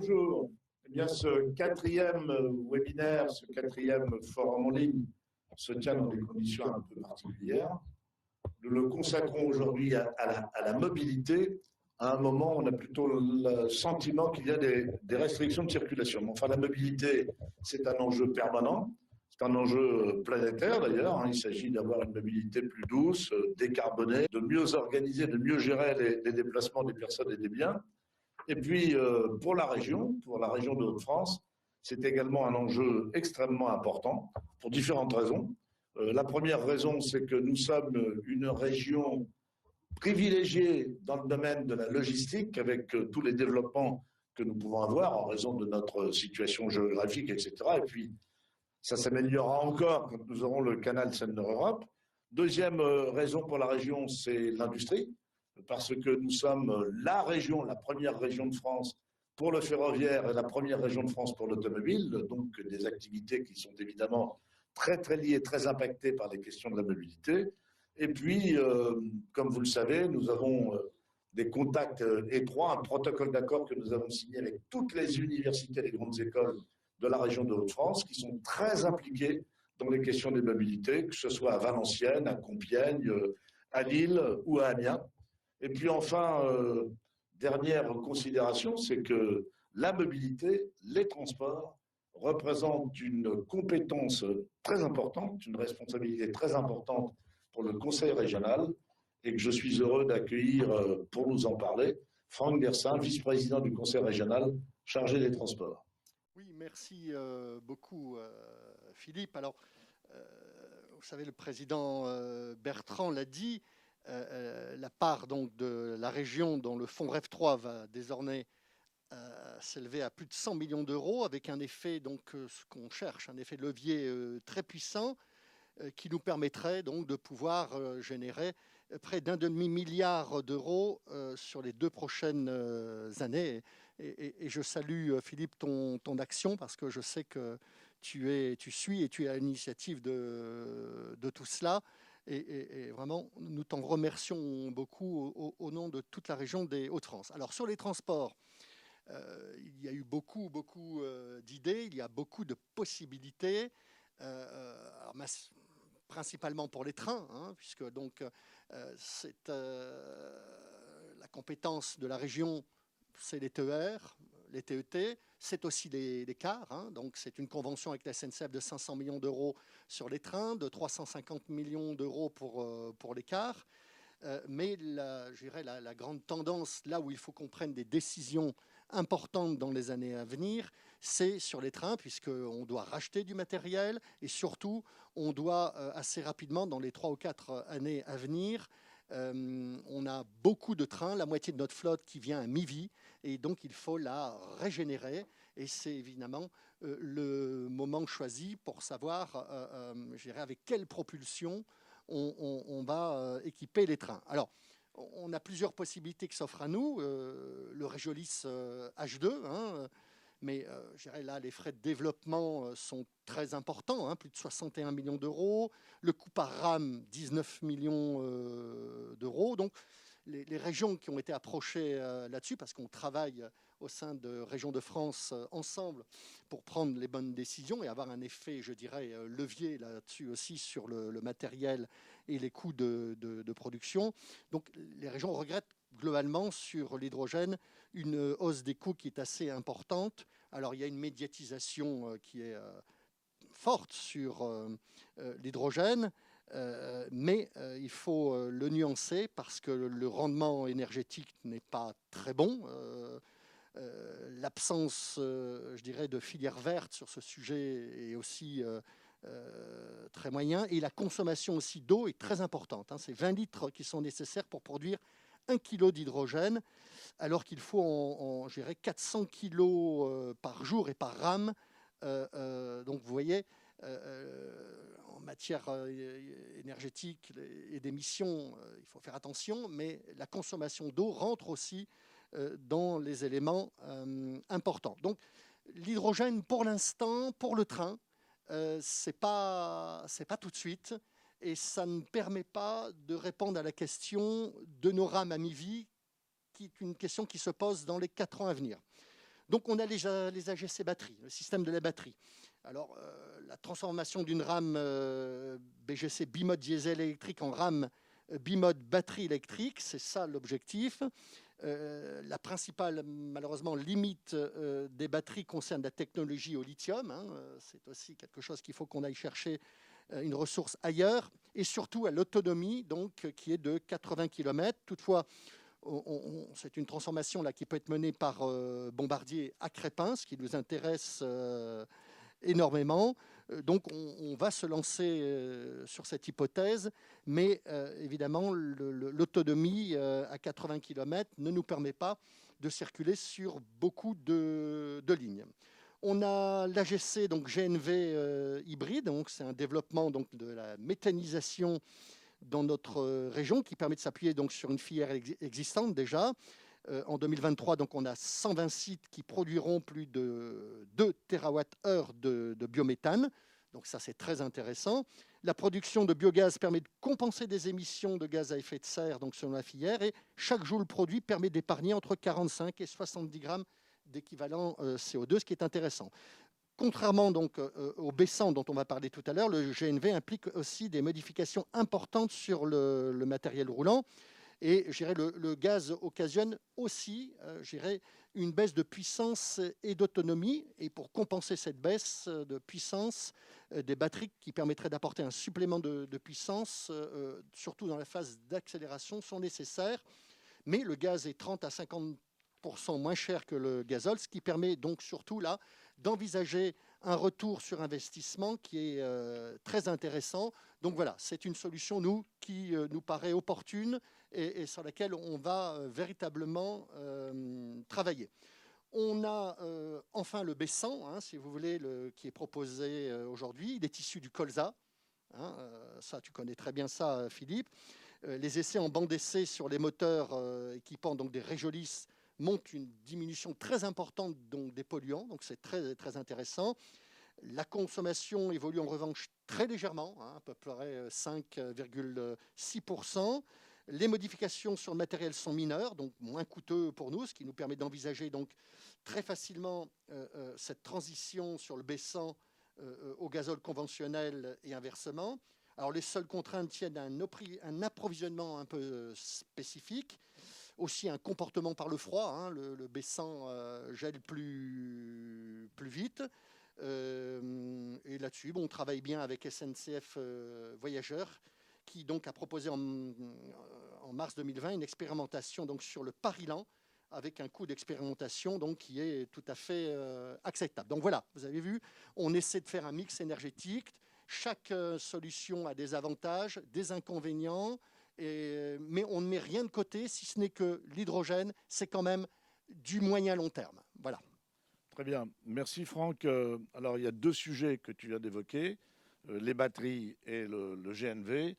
Bonjour. Eh bien, ce quatrième webinaire, ce quatrième forum en ligne se tient dans des conditions un peu particulières. Nous le consacrons aujourd'hui à la mobilité. À un moment, on a plutôt le sentiment qu'il y a des restrictions de circulation. Mais enfin, la mobilité, c'est un enjeu permanent. C'est un enjeu planétaire d'ailleurs. Il s'agit d'avoir une mobilité plus douce, décarbonée, de mieux organiser, de mieux gérer les déplacements des personnes et des biens. Et puis, pour la région de Hauts-de-France, c'est également un enjeu extrêmement important pour différentes raisons. La première raison, c'est que nous sommes une région privilégiée dans le domaine de la logistique avec tous les développements que nous pouvons avoir en raison de notre situation géographique, etc. Et puis, ça s'améliorera encore quand nous aurons le canal Seine-Nord-Europe. Deuxième raison pour la région, c'est l'industrie, parce que nous sommes la région, la première région de France pour le ferroviaire et la première région de France pour l'automobile, donc des activités qui sont évidemment très très liées, très impactées par les questions de la mobilité. Et puis, comme vous le savez, nous avons des contacts étroits, un protocole d'accord que nous avons signé avec toutes les universités et les grandes écoles de la région de Hauts-de-France qui sont très impliquées dans les questions des mobilités, que ce soit à Valenciennes, à Compiègne, à Lille ou à Amiens. Et puis enfin, dernière considération, c'est que la mobilité, les transports, représentent une compétence très importante, une responsabilité très importante pour le Conseil régional et que je suis heureux d'accueillir pour nous en parler Franck Dersin, vice-président du Conseil régional chargé des transports. Oui, merci beaucoup Philippe. Alors, vous savez, le président Bertrand l'a dit, la part donc de la région dont le fonds REF 3 va désormais s'élever à plus de 100 millions d'euros, avec un effet, donc, ce qu'on cherche, un effet de levier très puissant, qui nous permettrait donc de pouvoir générer près d'un demi-milliard d'euros sur les 2 prochaines années. Et je salue, Philippe, ton action, parce que je sais que tu suis et tu es à l'initiative de tout cela. Et vraiment, nous t'en remercions beaucoup au nom de toute la région des Hauts-de-France. Alors, sur les transports, il y a eu beaucoup d'idées, il y a beaucoup de possibilités. Alors, principalement pour les trains, hein, puisque donc c'est la compétence de la région, c'est les TER, les TET, c'est aussi les cars. Hein, donc c'est une convention avec la SNCF de 500 millions d'euros sur les trains, de 350 millions d'euros pour les cars. Mais je dirais la grande tendance, là où il faut qu'on prenne des décisions importantes dans les années à venir, c'est sur les trains, puisqu'on doit racheter du matériel et surtout, on doit assez rapidement, dans les 3 ou 4 années à venir, on a beaucoup de trains, la moitié de notre flotte qui vient à mi-vie, et donc il faut la régénérer. Et c'est évidemment le moment choisi pour savoir, je dirais, avec quelle propulsion on va équiper les trains. Alors, on a plusieurs possibilités qui s'offrent à nous. Le Regiolis H2, hein, mais je dirais là, les frais de développement sont très importants, hein, plus de 61 millions d'euros. Le coût par rame, 19 millions d'euros. Donc, les régions qui ont été approchées là-dessus, parce qu'on travaille au sein de Régions de France ensemble pour prendre les bonnes décisions et avoir un effet, je dirais, levier là-dessus aussi sur le matériel et les coûts de production. Donc les régions regrettent globalement sur l'hydrogène une hausse des coûts qui est assez importante. Alors il y a une médiatisation qui est forte sur l'hydrogène, mais il faut le nuancer parce que le rendement énergétique n'est pas très bon. L'absence, je dirais, de filière verte sur ce sujet est aussi très moyen. Et la consommation aussi d'eau est très importante. Hein. C'est 20 litres qui sont nécessaires pour produire 1 kg d'hydrogène, alors qu'il faut je dirais, 400 kg par jour et par rame. Donc vous voyez, en matière énergétique et d'émissions, il faut faire attention, mais la consommation d'eau rentre aussi dans les éléments importants. Donc l'hydrogène, pour l'instant, pour le train, c'est pas tout de suite, et ça ne permet pas de répondre à la question de nos rames à mi-vie, qui est une question qui se pose dans les 4 ans à venir. Donc on a les AGC batteries, le système de la batterie. Alors la transformation d'une rame BGC bimode diesel électrique en rame bimode batterie électrique, c'est ça l'objectif. La principale, malheureusement, limite des batteries concerne la technologie au lithium. C'est aussi quelque chose qu'il faut qu'on aille chercher une ressource ailleurs. Et surtout à l'autonomie, donc, qui est de 80 km. Toutefois, c'est une transformation là, qui peut être menée par Bombardier à Crespin, ce qui nous intéresse énormément. Donc on va se lancer sur cette hypothèse, mais évidemment l'autonomie à 80 km ne nous permet pas de circuler sur beaucoup de lignes. On a l'AGC, donc GNV hybride, donc c'est un développement donc, de la méthanisation dans notre région qui permet de s'appuyer donc, sur une filière existante déjà. En 2023, donc, on a 120 sites qui produiront plus de 2 TWh de biométhane. Donc ça, c'est très intéressant. La production de biogaz permet de compenser des émissions de gaz à effet de serre donc, selon la filière. Et chaque joule produit permet d'épargner entre 45 et 70 grammes d'équivalent CO2, ce qui est intéressant. Contrairement donc, au baissant dont on va parler tout à l'heure, le GNV implique aussi des modifications importantes sur le matériel roulant. Et le gaz occasionne aussi une baisse de puissance et d'autonomie. Et pour compenser cette baisse de puissance, des batteries qui permettraient d'apporter un supplément de puissance, surtout dans la phase d'accélération, sont nécessaires. Mais le gaz est 30 à 50% moins cher que le gazole, ce qui permet donc surtout là d'envisager un retour sur investissement qui est très intéressant. Donc voilà, c'est une solution, qui nous paraît opportune et sur laquelle on va véritablement travailler. On a enfin le B100, si vous voulez, qui est proposé aujourd'hui. Il est issu du colza. Ça, tu connais très bien ça, Philippe. Les essais en banc d'essai sur les moteurs équipant donc des Réjolis montrent une diminution très importante donc, des polluants. Donc c'est très, très intéressant. La consommation évolue en revanche très légèrement, à peu près 5,6%. Les modifications sur le matériel sont mineures, donc moins coûteux pour nous, ce qui nous permet d'envisager donc très facilement cette transition sur le B100 au gazole conventionnel et inversement. Alors les seules contraintes tiennent à un approvisionnement un peu spécifique, aussi un comportement par le froid. Le B100 gèle plus vite. Et là-dessus, on travaille bien avec SNCF Voyageurs, qui donc a proposé en mars 2020 une expérimentation donc, sur le Paris-Lens, avec un coût d'expérimentation donc, qui est tout à fait acceptable. Donc voilà, vous avez vu, on essaie de faire un mix énergétique. Chaque solution a des avantages, des inconvénients, mais on ne met rien de côté, si ce n'est que l'hydrogène, c'est quand même du moyen long terme. Voilà. Très bien. Merci Franck. Alors, il y a 2 sujets que tu viens d'évoquer, les batteries et le GNV.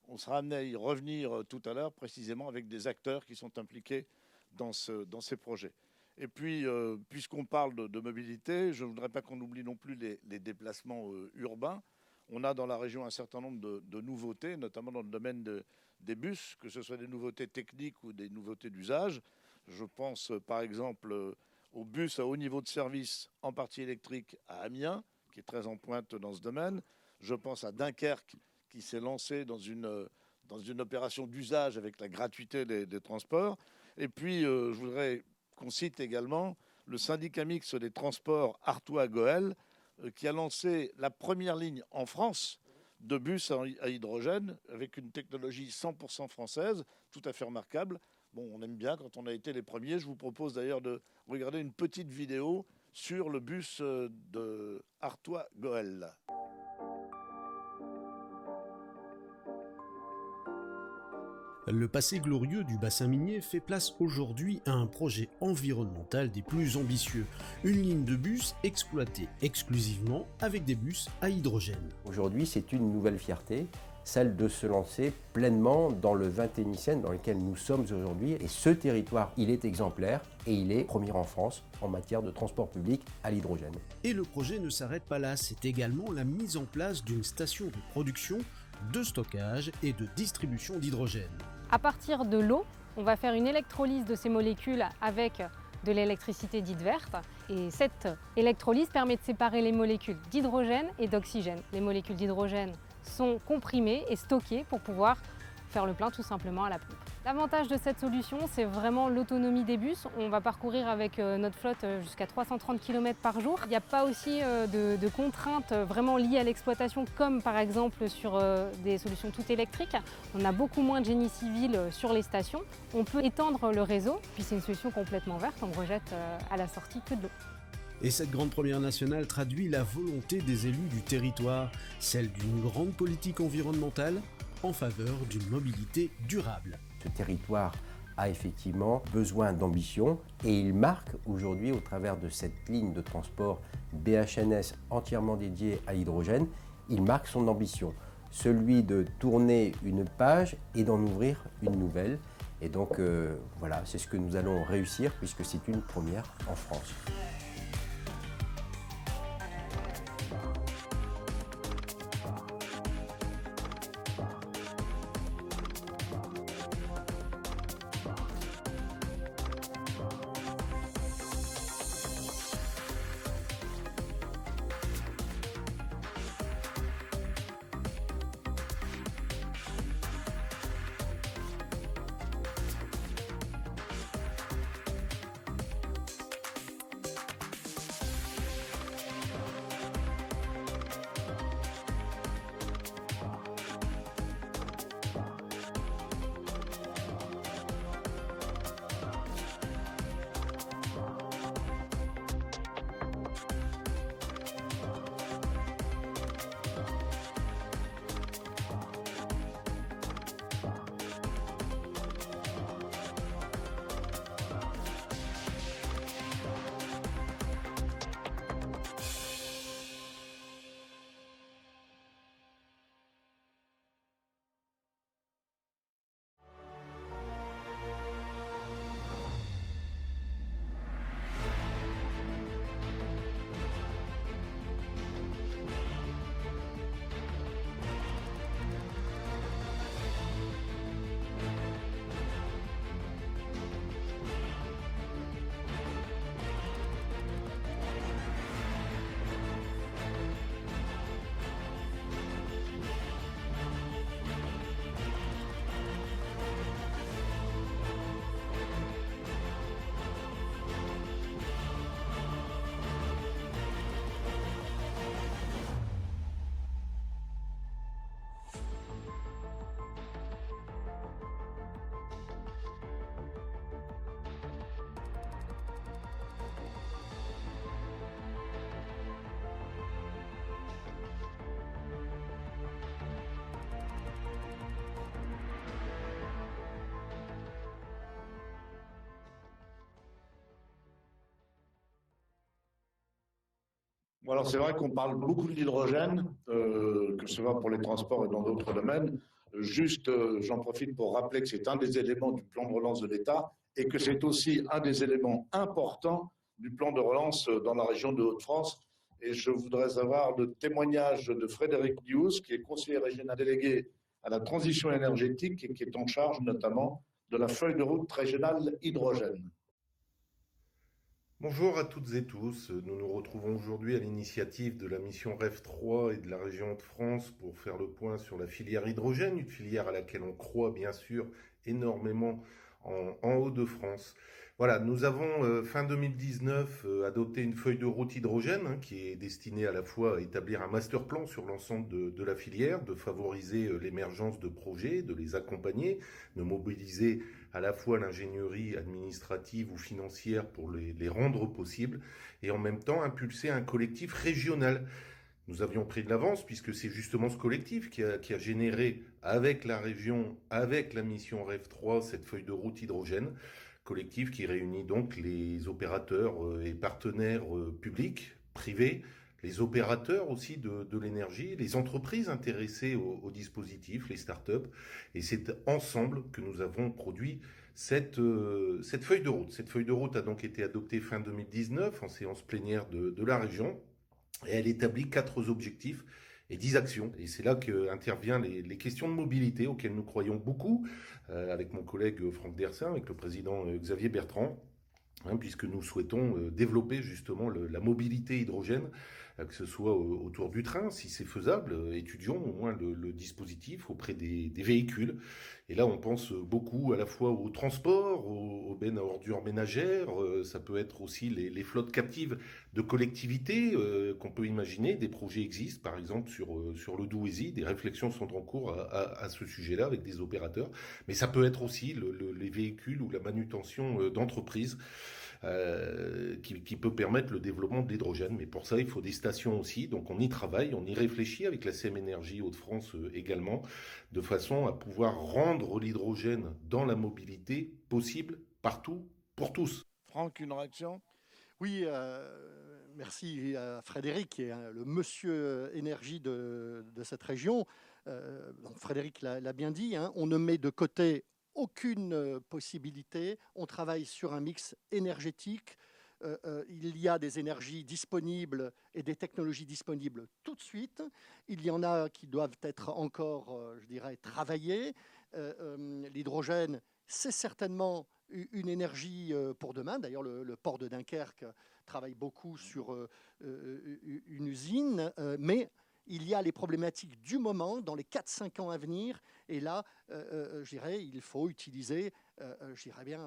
On sera amené à y revenir tout à l'heure, précisément avec des acteurs qui sont impliqués dans ces projets. Et puis, puisqu'on parle de mobilité, je ne voudrais pas qu'on oublie non plus les déplacements urbains. On a dans la région un certain nombre de nouveautés, notamment dans le domaine des bus, que ce soit des nouveautés techniques ou des nouveautés d'usage. Je pense par exemple au bus à haut niveau de service, en partie électrique, à Amiens, qui est très en pointe dans ce domaine. Je pense à Dunkerque, qui s'est lancé dans une opération d'usage avec la gratuité des transports. Et puis, je voudrais qu'on cite également le syndicat mixte des transports Artois-Gohelle, qui a lancé la première ligne en France de bus à hydrogène, avec une technologie 100% française, tout à fait remarquable. Bon, on aime bien quand on a été les premiers. Je vous propose d'ailleurs de regarder une petite vidéo sur le bus de Artois-Gohelle. Le passé glorieux du bassin minier fait place aujourd'hui à un projet environnemental des plus ambitieux. Une ligne de bus exploitée exclusivement avec des bus à hydrogène. Aujourd'hui, c'est une nouvelle fierté, celle de se lancer pleinement dans le 21e siècle dans lequel nous sommes aujourd'hui. Et ce territoire, il est exemplaire et il est premier en France en matière de transport public à l'hydrogène. Et le projet ne s'arrête pas là, c'est également la mise en place d'une station de production, de stockage et de distribution d'hydrogène. À partir de l'eau, on va faire une électrolyse de ces molécules avec de l'électricité dite verte. Et cette électrolyse permet de séparer les molécules d'hydrogène et d'oxygène. Les molécules d'hydrogène sont comprimées et stockées pour pouvoir faire le plein tout simplement à la pompe. L'avantage de cette solution, c'est vraiment l'autonomie des bus. On va parcourir avec notre flotte jusqu'à 330 km par jour. Il n'y a pas aussi de contraintes vraiment liées à l'exploitation, comme par exemple sur des solutions tout électriques. On a beaucoup moins de génie civil sur les stations. On peut étendre le réseau, puis c'est une solution complètement verte. On rejette à la sortie que de l'eau. Et cette grande première nationale traduit la volonté des élus du territoire, celle d'une grande politique environnementale en faveur d'une mobilité durable. Ce territoire a effectivement besoin d'ambition et il marque aujourd'hui, au travers de cette ligne de transport BHNS entièrement dédiée à l'hydrogène, il marque son ambition, celui de tourner une page et d'en ouvrir une nouvelle. Et donc voilà, c'est ce que nous allons réussir puisque c'est une première en France. Bon, alors c'est vrai qu'on parle beaucoup de l'hydrogène, que ce soit pour les transports et dans d'autres domaines. Juste, j'en profite pour rappeler que c'est un des éléments du plan de relance de l'État et que c'est aussi un des éléments importants du plan de relance dans la région de Hauts-de-France. Et je voudrais avoir le témoignage de Frédéric Lius, qui est conseiller régional délégué à la transition énergétique et qui est en charge notamment de la feuille de route régionale hydrogène. Bonjour à toutes et tous, nous nous retrouvons aujourd'hui à l'initiative de la mission REF 3 et de la région de France pour faire le point sur la filière hydrogène, une filière à laquelle on croit bien sûr énormément en Hauts-de-France. Voilà, nous avons fin 2019 adopté une feuille de route hydrogène qui est destinée à la fois à établir un master plan sur l'ensemble de la filière, de favoriser l'émergence de projets, de les accompagner, de mobiliser à la fois l'ingénierie administrative ou financière pour les rendre possibles et en même temps impulser un collectif régional. Nous avions pris de l'avance puisque c'est justement ce collectif qui a généré avec la région, avec la mission REF 3, cette feuille de route hydrogène, collectif qui réunit donc les opérateurs et partenaires publics, privés, les opérateurs aussi de l'énergie, les entreprises intéressées au dispositif, les startups. Et c'est ensemble que nous avons produit cette feuille de route. Cette feuille de route a donc été adoptée fin 2019 en séance plénière de la région. Et elle établit 4 objectifs et 10 actions. Et c'est là qu'interviennent les questions de mobilité auxquelles nous croyons beaucoup, avec mon collègue Franck Dersin, avec le président Xavier Bertrand. puisque nous souhaitons développer justement la mobilité hydrogène, que ce soit autour du train, si c'est faisable, étudions au moins le dispositif auprès des véhicules. Et là, on pense beaucoup à la fois au transport, aux bennes à ordures ménagères, ça peut être aussi les flottes captives de collectivités qu'on peut imaginer. Des projets existent, par exemple sur le Douaisis, des réflexions sont en cours à ce sujet-là avec des opérateurs. Mais ça peut être aussi les véhicules ou la manutention d'entreprises. Qui peut permettre le développement de l'hydrogène. Mais pour ça, il faut des stations aussi. Donc on y travaille, on y réfléchit avec la CM Énergie Hauts-de-France également, de façon à pouvoir rendre l'hydrogène dans la mobilité possible partout, pour tous. Franck, une réaction ? Oui, merci à Frédéric, qui est le monsieur énergie de cette région. Donc Frédéric l'a bien dit, hein, on ne met de côté aucune possibilité. On travaille sur un mix énergétique. Il y a des énergies disponibles et des technologies disponibles tout de suite. Il y en a qui doivent être encore, je dirais, travaillées. L'hydrogène, c'est certainement une énergie pour demain. D'ailleurs, le port de Dunkerque travaille beaucoup sur une usine, mais il y a les problématiques du moment, dans les 4-5 ans à venir. Et là, je dirais, il faut utiliser, je dirais bien,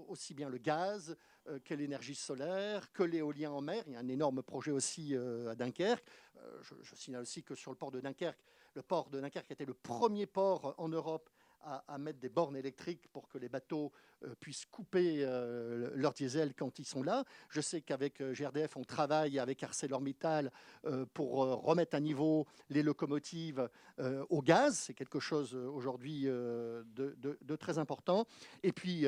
aussi bien le gaz que l'énergie solaire, que l'éolien en mer. Il y a un énorme projet aussi à Dunkerque. Je signale aussi que sur le port de Dunkerque était le premier port en Europe à mettre des bornes électriques pour que les bateaux puissent couper leur diesel quand ils sont là. Je sais qu'avec GRDF, on travaille avec ArcelorMittal pour remettre à niveau les locomotives au gaz. C'est quelque chose aujourd'hui de très important. Et puis,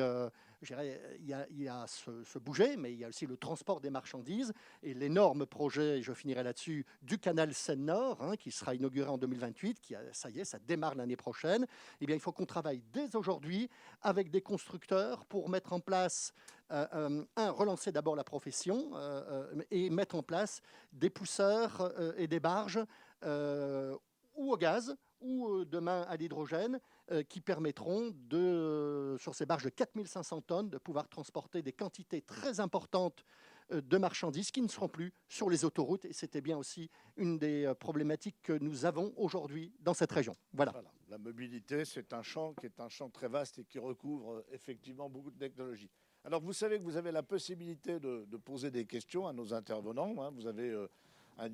je dirais, il y a ce bouger, mais il y a aussi le transport des marchandises et l'énorme projet, et je finirai là-dessus, du canal Seine-Nord, hein, qui sera inauguré en 2028, ça y est, ça démarre l'année prochaine. Eh bien, il faut qu'on travaille dès aujourd'hui avec des constructeurs pour mettre en place, relancer d'abord la profession et mettre en place des pousseurs et des barges ou au gaz ou demain à l'hydrogène, qui permettront, sur ces barges de 4500 tonnes, de pouvoir transporter des quantités très importantes de marchandises qui ne seront plus sur les autoroutes. Et c'était bien aussi une des problématiques que nous avons aujourd'hui dans cette région. Voilà. La mobilité, c'est un champ qui est un champ très vaste et qui recouvre effectivement beaucoup de technologies. Alors, vous savez que vous avez la possibilité de poser des questions à nos intervenants. Hein. Vous avez un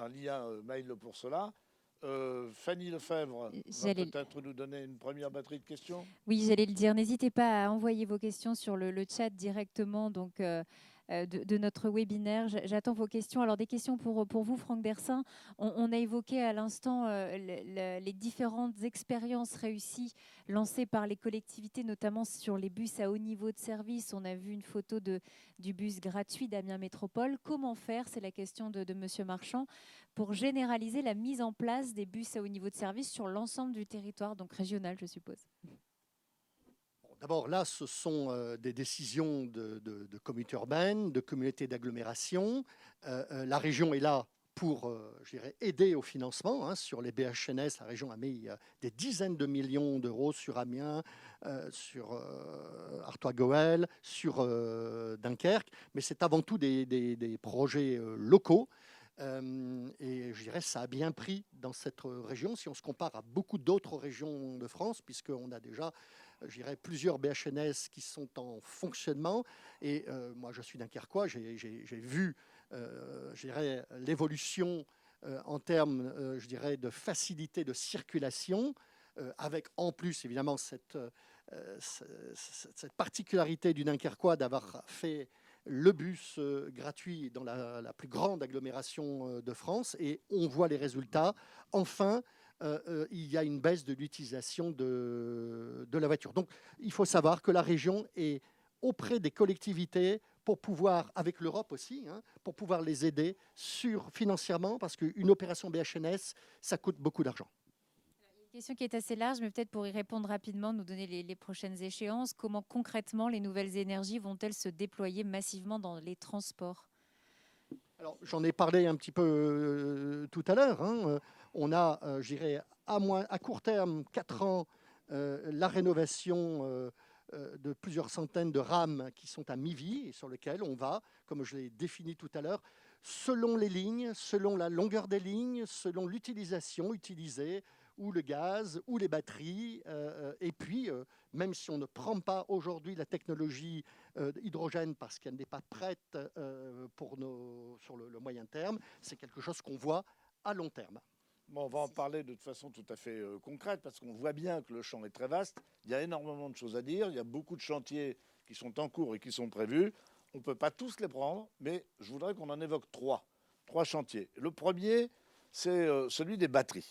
lien mail pour cela. Fanny Lefebvre va peut-être nous donner une première batterie de questions. Oui, j'allais le dire. N'hésitez pas à envoyer vos questions sur le chat directement de notre webinaire. J'attends vos questions. Alors, des questions pour vous, Franck Dersin. On a évoqué à l'instant les différentes expériences réussies lancées par les collectivités, notamment sur les bus à haut niveau de service. On a vu une photo du bus gratuit d'Amiens Métropole. Comment faire, c'est la question de M. Marchand, pour généraliser la mise en place des bus à haut niveau de service sur l'ensemble du territoire, donc régional, je suppose? D'abord, là, ce sont des décisions de communautés urbaines, de communautés d'agglomération. La région est là pour aider au financement. Hein. Sur les BHNS, la région a mis des dizaines de millions d'euros sur Amiens, sur Artois-Gohel, sur Dunkerque. Mais c'est avant tout des projets locaux. Et je dirais que ça a bien pris dans cette région si on se compare à beaucoup d'autres régions de France, puisqu'on a déjà, je dirais, plusieurs BHNS qui sont en fonctionnement. Et moi, je suis dunkerquois, j'ai vu, je dirais, l'évolution en termes, je dirais, de facilité de circulation, avec en plus, évidemment, cette particularité du Dunkerquois d'avoir fait le bus gratuit dans la plus grande agglomération de France, et on voit les résultats. Enfin, il y a une baisse de l'utilisation de la voiture. Donc, il faut savoir que la région est auprès des collectivités pour pouvoir, avec l'Europe aussi, hein, pour pouvoir les aider financièrement, parce qu'une opération BHNS, ça coûte beaucoup d'argent. Question qui est assez large, mais peut-être pour y répondre rapidement, nous donner les prochaines échéances. Comment concrètement les nouvelles énergies vont-elles se déployer massivement dans les transports? Alors, j'en ai parlé un petit peu tout à l'heure. Hein. On a, je dirais, à court terme, 4 ans, la rénovation de plusieurs centaines de rames qui sont à mi-vie et sur lesquelles on va, comme je l'ai défini tout à l'heure, selon les lignes, selon la longueur des lignes, selon l'utilisation utilisée, ou le gaz, ou les batteries. Et puis, même si on ne prend pas aujourd'hui la technologie hydrogène parce qu'elle n'est pas prête sur le moyen terme, c'est quelque chose qu'on voit à long terme. Bon, on va en parler de façon tout à fait concrète parce qu'on voit bien que le champ est très vaste. Il y a énormément de choses à dire. Il y a beaucoup de chantiers qui sont en cours et qui sont prévus. On ne peut pas tous les prendre, mais je voudrais qu'on en évoque trois chantiers. Le premier, c'est celui des batteries.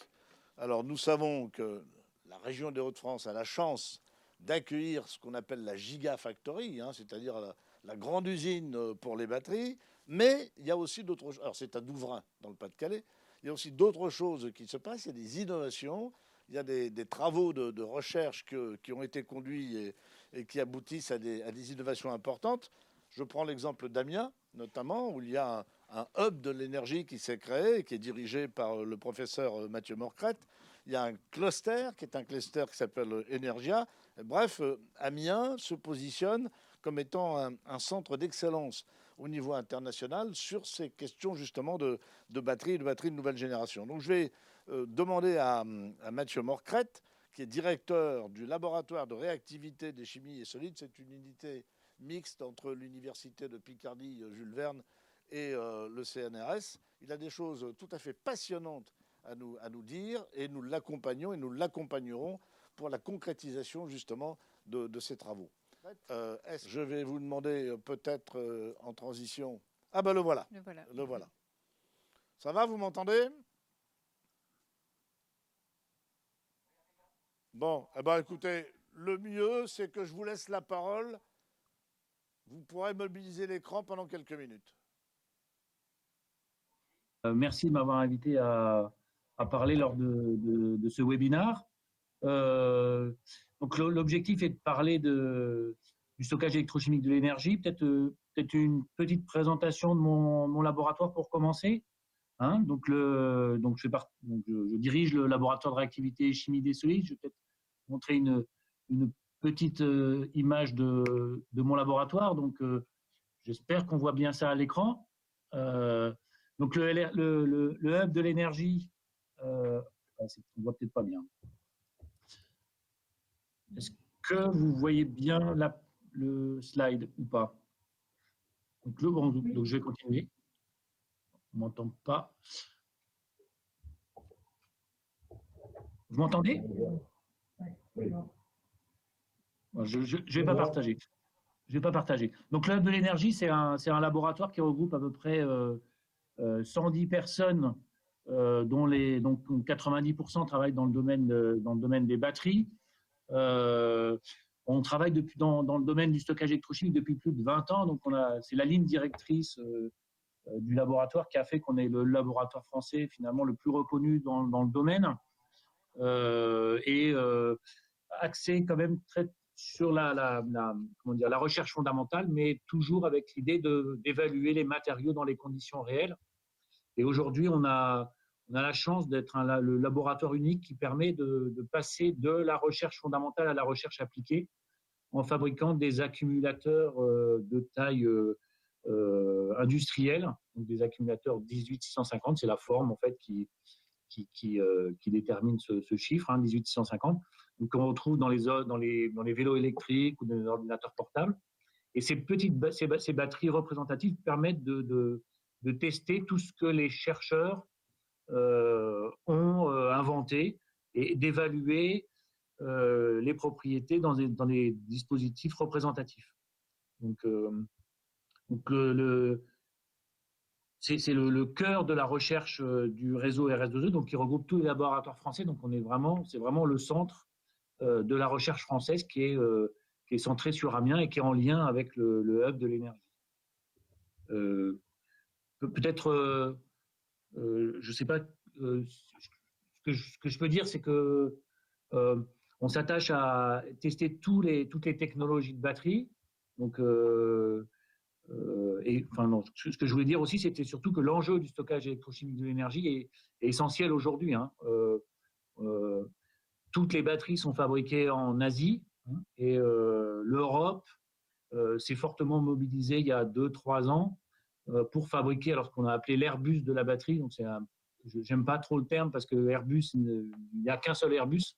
Alors, nous savons que la région des Hauts-de-France a la chance d'accueillir ce qu'on appelle la Gigafactory, c'est-à-dire la grande usine pour les batteries. Mais il y a aussi d'autres choses. Alors, c'est à Douvrin, dans le Pas-de-Calais. Il y a aussi d'autres choses qui se passent. Il y a des innovations. Il y a des travaux de recherche qui ont été conduits et qui aboutissent à des innovations importantes. Je prends l'exemple d'Amiens, notamment, où il y a un hub de l'énergie qui s'est créé et qui est dirigé par le professeur Mathieu Morcrette. Il y a un cluster qui est un cluster qui s'appelle Energia. Bref, Amiens se positionne comme étant un centre d'excellence au niveau international sur ces questions justement de batteries de nouvelle génération. Donc je vais demander à Mathieu Morcrette, qui est directeur du laboratoire de réactivité des chimies et solides. C'est une unité mixte entre l'université de Picardie Jules Verne et le CNRS. Il a des choses tout à fait passionnantes à nous dire et nous l'accompagnons et nous l'accompagnerons pour la concrétisation justement de ces travaux. Je vais vous demander peut-être en transition. Ah ben le voilà. Le voilà. Ça va, vous m'entendez? Bon, eh ben écoutez, le mieux c'est que je vous laisse la parole. Vous pourrez mobiliser l'écran pendant quelques minutes. Merci de m'avoir invité à parler lors de ce webinaire. Donc l'objectif est de parler du stockage électrochimique de l'énergie. Peut-être une petite présentation de mon laboratoire pour commencer. Donc je dirige le laboratoire de réactivité et chimie des solides. Je vais peut-être montrer une petite image de mon laboratoire. Donc j'espère qu'on voit bien ça à l'écran. Donc le hub de l'énergie, on voit peut-être pas bien. Est-ce que vous voyez bien le slide ou pas? Donc je vais continuer. On m'entend pas. Vous m'entendez? Je ne vais pas partager. Je vais pas partager. Donc le hub de l'énergie, c'est un laboratoire qui regroupe à peu près 110 personnes, dont 90% travaillent dans le domaine des batteries. On travaille dans le domaine du stockage électrochimique depuis plus de 20 ans. Donc c'est la ligne directrice du laboratoire qui a fait qu'on est le laboratoire français finalement le plus reconnu dans le domaine, et axé quand même très sur la recherche fondamentale, mais toujours avec l'idée d'évaluer les matériaux dans les conditions réelles. Et aujourd'hui, on a la chance d'être le laboratoire unique qui permet de passer de la recherche fondamentale à la recherche appliquée en fabriquant des accumulateurs de taille industrielle, donc des accumulateurs 18650, c'est la forme en fait qui détermine ce chiffre, 18650. Donc on retrouve dans les vélos électriques ou dans les ordinateurs portables. Et ces batteries représentatives permettent de tester tout ce que les chercheurs ont inventé et d'évaluer les propriétés dans des dispositifs représentatifs. Donc c'est le cœur de la recherche du réseau RS2E, donc qui regroupe tous les laboratoires français. Donc c'est vraiment le centre de la recherche française qui est centré sur Amiens et qui est en lien avec le hub de l'énergie. Peut-être, je ne sais pas, ce que je peux dire, c'est que on s'attache à tester toutes les technologies de batterie. Donc, ce que je voulais dire aussi, c'était surtout que l'enjeu du stockage électrochimique de l'énergie est essentiel aujourd'hui. Toutes les batteries sont fabriquées en Asie, hein. Et l'Europe s'est fortement mobilisée il y a 2-3 ans pour fabriquer alors ce qu'on a appelé l'Airbus de la batterie. Donc j'aime pas trop le terme parce que Airbus, il n'y a qu'un seul Airbus,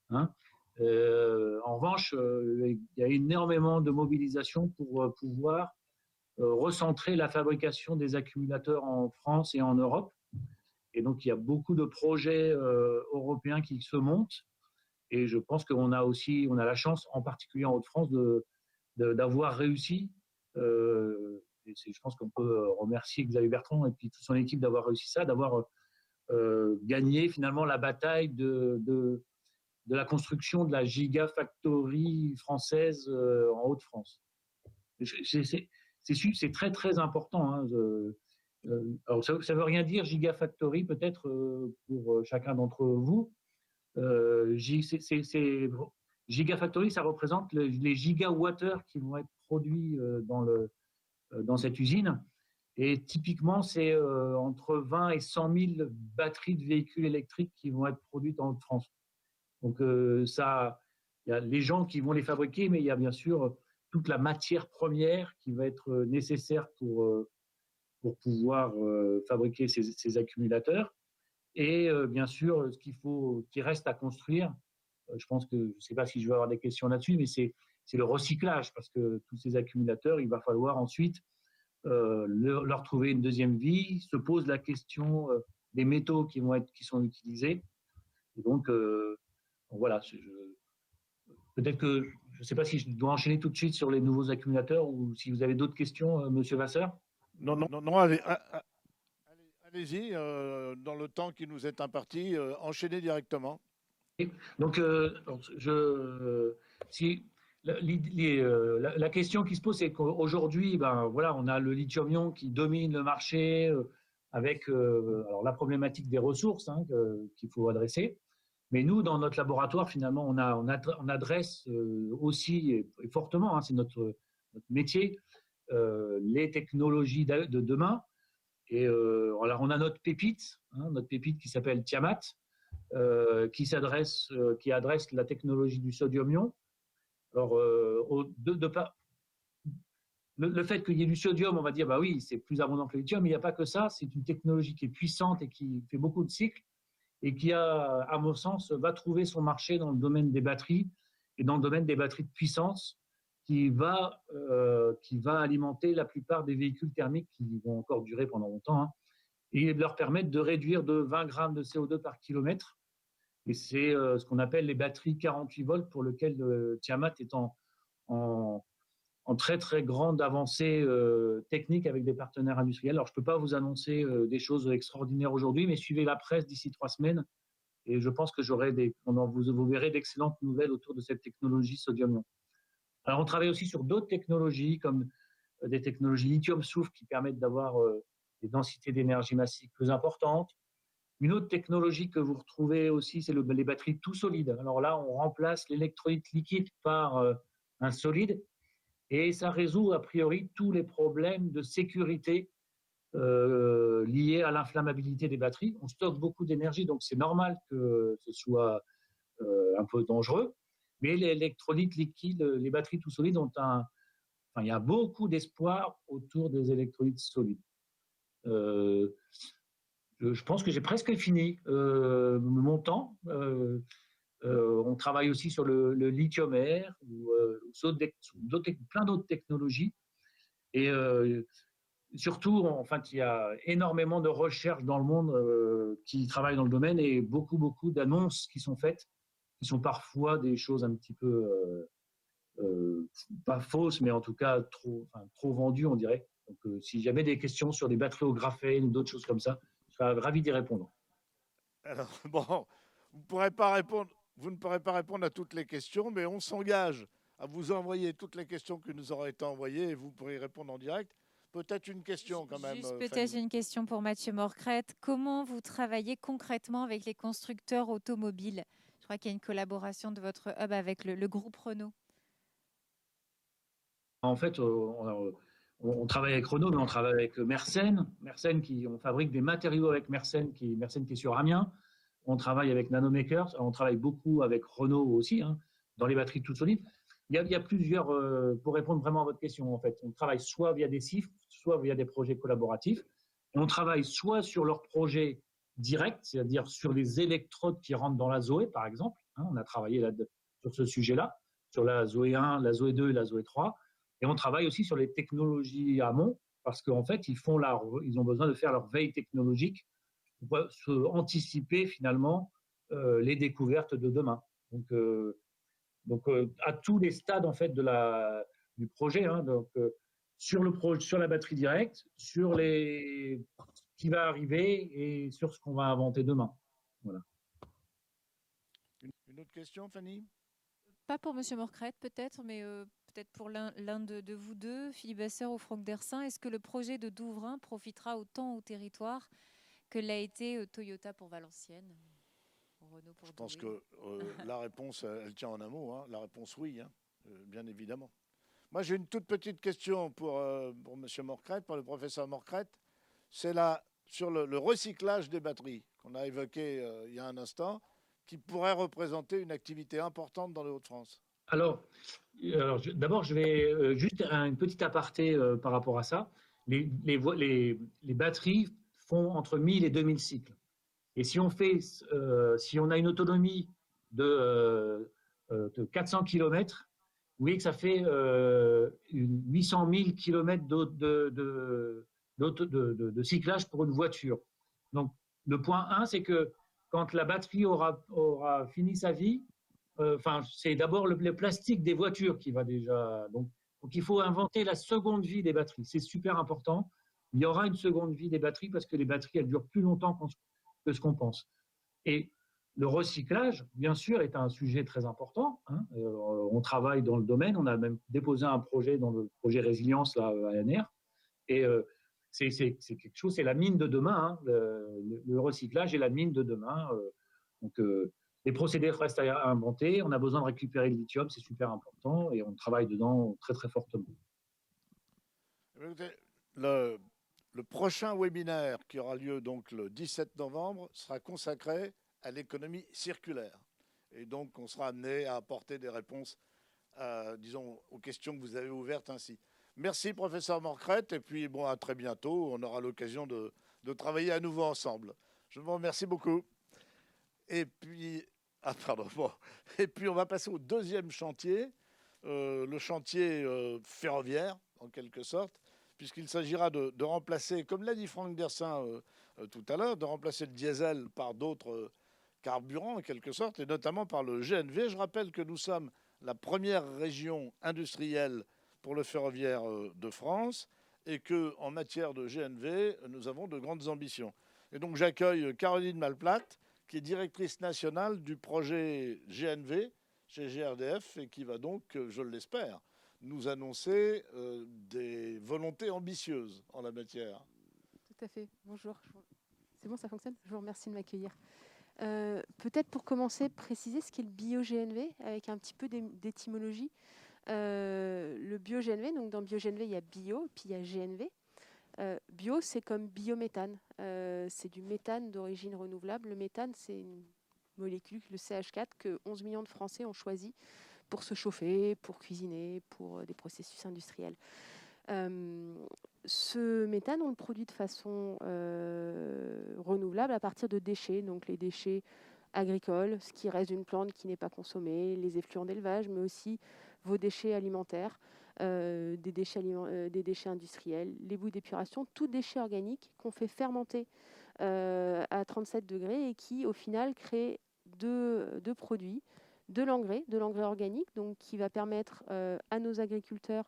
hein. En revanche, il y a énormément de mobilisation pour pouvoir recentrer la fabrication des accumulateurs en France et en Europe. Et donc, il y a beaucoup de projets européens qui se montent. Et je pense qu'on a la chance, en particulier en Hauts-de-France, d'avoir réussi. Je pense qu'on peut remercier Xavier Bertrand et puis toute son équipe d'avoir réussi ça, d'avoir gagné finalement la bataille de la construction de la Gigafactory française en Hauts-de-France. C'est très très important, hein. Alors ça ne veut rien dire Gigafactory peut-être pour chacun d'entre vous. Gigafactory, ça représente les gigawattheures qui vont être produits dans cette usine. Et typiquement, c'est entre 20 et 100 000 batteries de véhicules électriques qui vont être produites en France. Donc il y a les gens qui vont les fabriquer, mais il y a bien sûr toute la matière première qui va être nécessaire pour pouvoir fabriquer ces accumulateurs. Et bien sûr, qui reste à construire, je pense que, je ne sais pas si je vais avoir des questions là-dessus, mais c'est le recyclage, parce que tous ces accumulateurs, il va falloir ensuite leur trouver une deuxième vie. Se pose la question des métaux qui sont utilisés. Et donc, voilà, peut-être que, je ne sais pas si je dois enchaîner tout de suite sur les nouveaux accumulateurs ou si vous avez d'autres questions, Monsieur Vasseur. Non, allez-y, dans le temps qui nous est imparti, enchaînez directement. Donc, la question qui se pose, c'est qu'aujourd'hui, voilà, on a le lithium-ion qui domine le marché avec alors la problématique des ressources, hein, qu'il faut adresser. Mais nous, dans notre laboratoire, finalement, on adresse aussi, et fortement, hein, c'est notre métier, les technologies de demain. Et alors, on a notre pépite qui s'appelle Tiamat, qui adresse la technologie du sodium-ion. Alors, le fait qu'il y ait du sodium, on va dire, bah oui, c'est plus abondant que le lithium, mais il n'y a pas que ça. C'est une technologie qui est puissante et qui fait beaucoup de cycles et qui, à mon sens, va trouver son marché dans le domaine des batteries et dans le domaine des batteries de puissance qui va alimenter la plupart des véhicules thermiques qui vont encore durer pendant longtemps, hein, et leur permettre de réduire de 20 grammes de CO2 par kilomètre. Et c'est ce qu'on appelle les batteries 48 volts pour lesquelles Tiamat est en très très grande avancée technique avec des partenaires industriels. Alors je ne peux pas vous annoncer des choses extraordinaires aujourd'hui, mais suivez la presse d'ici 3 semaines et je pense que vous verrez d'excellentes nouvelles autour de cette technologie sodium-ion. Alors on travaille aussi sur d'autres technologies comme des technologies lithium-soufre qui permettent d'avoir des densités d'énergie massive plus importantes. Une autre technologie que vous retrouvez aussi, c'est les batteries tout solides. Alors là, on remplace l'électrolyte liquide par un solide et ça résout a priori tous les problèmes de sécurité liés à l'inflammabilité des batteries. On stocke beaucoup d'énergie, donc c'est normal que ce soit un peu dangereux. Mais l'électrolyte liquide, les batteries tout solides il y a beaucoup d'espoir autour des électrolytes solides. Je pense que j'ai presque fini mon temps. On travaille aussi sur le lithium-air ou plein d'autres technologies. Et surtout, en fait, il y a énormément de recherches dans le monde qui travaillent dans le domaine et beaucoup d'annonces qui sont faites, qui sont parfois des choses un petit peu pas fausses, mais en tout cas trop vendues, on dirait. Donc, si jamais des questions sur des batteries au graphène ou d'autres choses comme ça, je serais ravi d'y répondre. Alors, bon, vous ne pourrez pas répondre à toutes les questions, mais on s'engage à vous envoyer toutes les questions qui nous auraient été envoyées et vous pourrez répondre en direct. Peut-être une question quand même. Juste peut-être une question pour Mathieu Morcrette. Comment vous travaillez concrètement avec les constructeurs automobiles? Je crois qu'il y a une collaboration de votre hub avec le groupe Renault. En fait, on travaille avec Renault, mais on travaille avec Mersen. On fabrique des matériaux avec Mersen qui est sur Amiens. On travaille avec Nanomakers. On travaille beaucoup avec Renault aussi, hein, dans les batteries toutes solides. Il y a plusieurs, pour répondre vraiment à votre question, en fait, on travaille soit via des CIF, soit via des projets collaboratifs. Et on travaille soit sur leurs projets directs, c'est-à-dire sur les électrodes qui rentrent dans la ZOE, par exemple. On a travaillé là, sur ce sujet-là, sur la ZOE 1, la ZOE 2 et la ZOE 3. Et on travaille aussi sur les technologies amont, parce qu'en fait, ils ont besoin de faire leur veille technologique pour anticiper finalement les découvertes de demain. Donc à tous les stades en fait du projet, sur la batterie directe, sur ce qui va arriver et sur ce qu'on va inventer demain. Voilà. Une autre question, Fanny? Pas pour M. Morcrette peut-être, mais peut-être pour l'un de vous deux, Philippe Vasseur ou Franck Dersin. Est-ce que le projet de Douvrin profitera autant au territoire que l'a été Toyota pour Valenciennes, Renault pour Je pense Douai? que la réponse, elle tient en un mot. La réponse, oui, bien évidemment. Moi, j'ai une toute petite question pour M. Morcrette, pour le professeur Morcrette. C'est sur le recyclage des batteries qu'on a évoqué il y a un instant, qui pourrait représenter une activité importante dans les Hauts-de-France. Alors d'abord, je vais juste une petite aparté par rapport à ça. Les batteries font entre 1000 et 2000 cycles. Et si on a une autonomie de 400 km, vous voyez que ça fait 800 000 km de cyclage pour une voiture. Donc, le point 1, c'est que quand la batterie aura fini sa vie, c'est d'abord le plastique des voitures qui va déjà. Donc, il faut inventer la seconde vie des batteries. C'est super important. Il y aura une seconde vie des batteries parce que les batteries, elles durent plus longtemps que ce qu'on pense. Et le recyclage, bien sûr, est un sujet très important. On travaille dans le domaine. On a même déposé un projet dans le projet Résilience là, à ANR. Et c'est quelque chose, c'est la mine de demain. Le recyclage est la mine de demain. Donc, les procédés restent à inventer. On a besoin de récupérer le lithium, c'est super important. Et on travaille dedans très, très fortement. Le prochain webinaire qui aura lieu donc le 17 novembre sera consacré à l'économie circulaire. Et donc, on sera amené à apporter des réponses, disons, aux questions que vous avez ouvertes ainsi. Merci, professeur Morcrette. Et puis, bon, à très bientôt. On aura l'occasion de travailler à nouveau ensemble. Je vous remercie beaucoup. Et puis, Et puis, on va passer au deuxième chantier, le chantier ferroviaire, en quelque sorte, puisqu'il s'agira de remplacer, comme l'a dit Franck Dersin tout à l'heure, de remplacer le diesel par d'autres carburants, en quelque sorte, et notamment par le GNV. Je rappelle que nous sommes la première région industrielle pour le ferroviaire de France et qu'en matière de GNV, nous avons de grandes ambitions. Et donc, j'accueille Caroline Malplatte, qui est directrice nationale du projet GNV chez GRDF et qui va donc, je l'espère, nous annoncer des volontés ambitieuses en la matière. Tout à fait. Bonjour. C'est bon, ça fonctionne? Je vous remercie de m'accueillir. Peut-être pour commencer, préciser ce qu'est le bio-GNV avec un petit peu d'étymologie. Le bio-GNV, donc dans bio-GNV, il y a bio, puis il y a GNV. Bio, c'est comme biométhane. C'est du méthane d'origine renouvelable. Le méthane, c'est une molécule, le CH4, que 11 millions de Français ont choisi pour se chauffer, pour cuisiner, pour des processus industriels. Ce méthane, on le produit de façon renouvelable à partir de déchets, donc les déchets agricoles, ce qui reste d'une plante qui n'est pas consommée, les effluents d'élevage, mais aussi vos déchets alimentaires, des déchets industriels, les boues d'épuration, tous déchets organiques qu'on fait fermenter à 37 degrés et qui, au final, créent deux produits, de l'engrais organique, donc qui va permettre à nos agriculteurs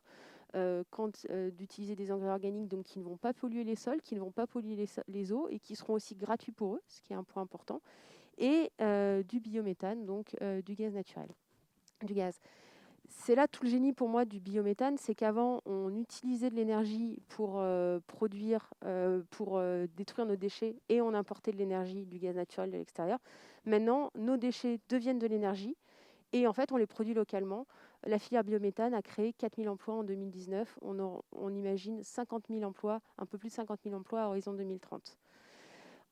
d'utiliser des engrais organiques donc, qui ne vont pas polluer les sols, qui ne vont pas polluer les eaux et qui seront aussi gratuits pour eux, ce qui est un point important, et du biométhane, donc du gaz naturel, du gaz. C'est là tout le génie pour moi du biométhane, c'est qu'avant, on utilisait de l'énergie pour détruire nos déchets et on importait de l'énergie, du gaz naturel de l'extérieur. Maintenant, nos déchets deviennent de l'énergie et en fait, on les produit localement. La filière biométhane a créé 4 000 emplois en 2019. On imagine 50 000 emplois, un peu plus de 50 000 emplois à horizon 2030.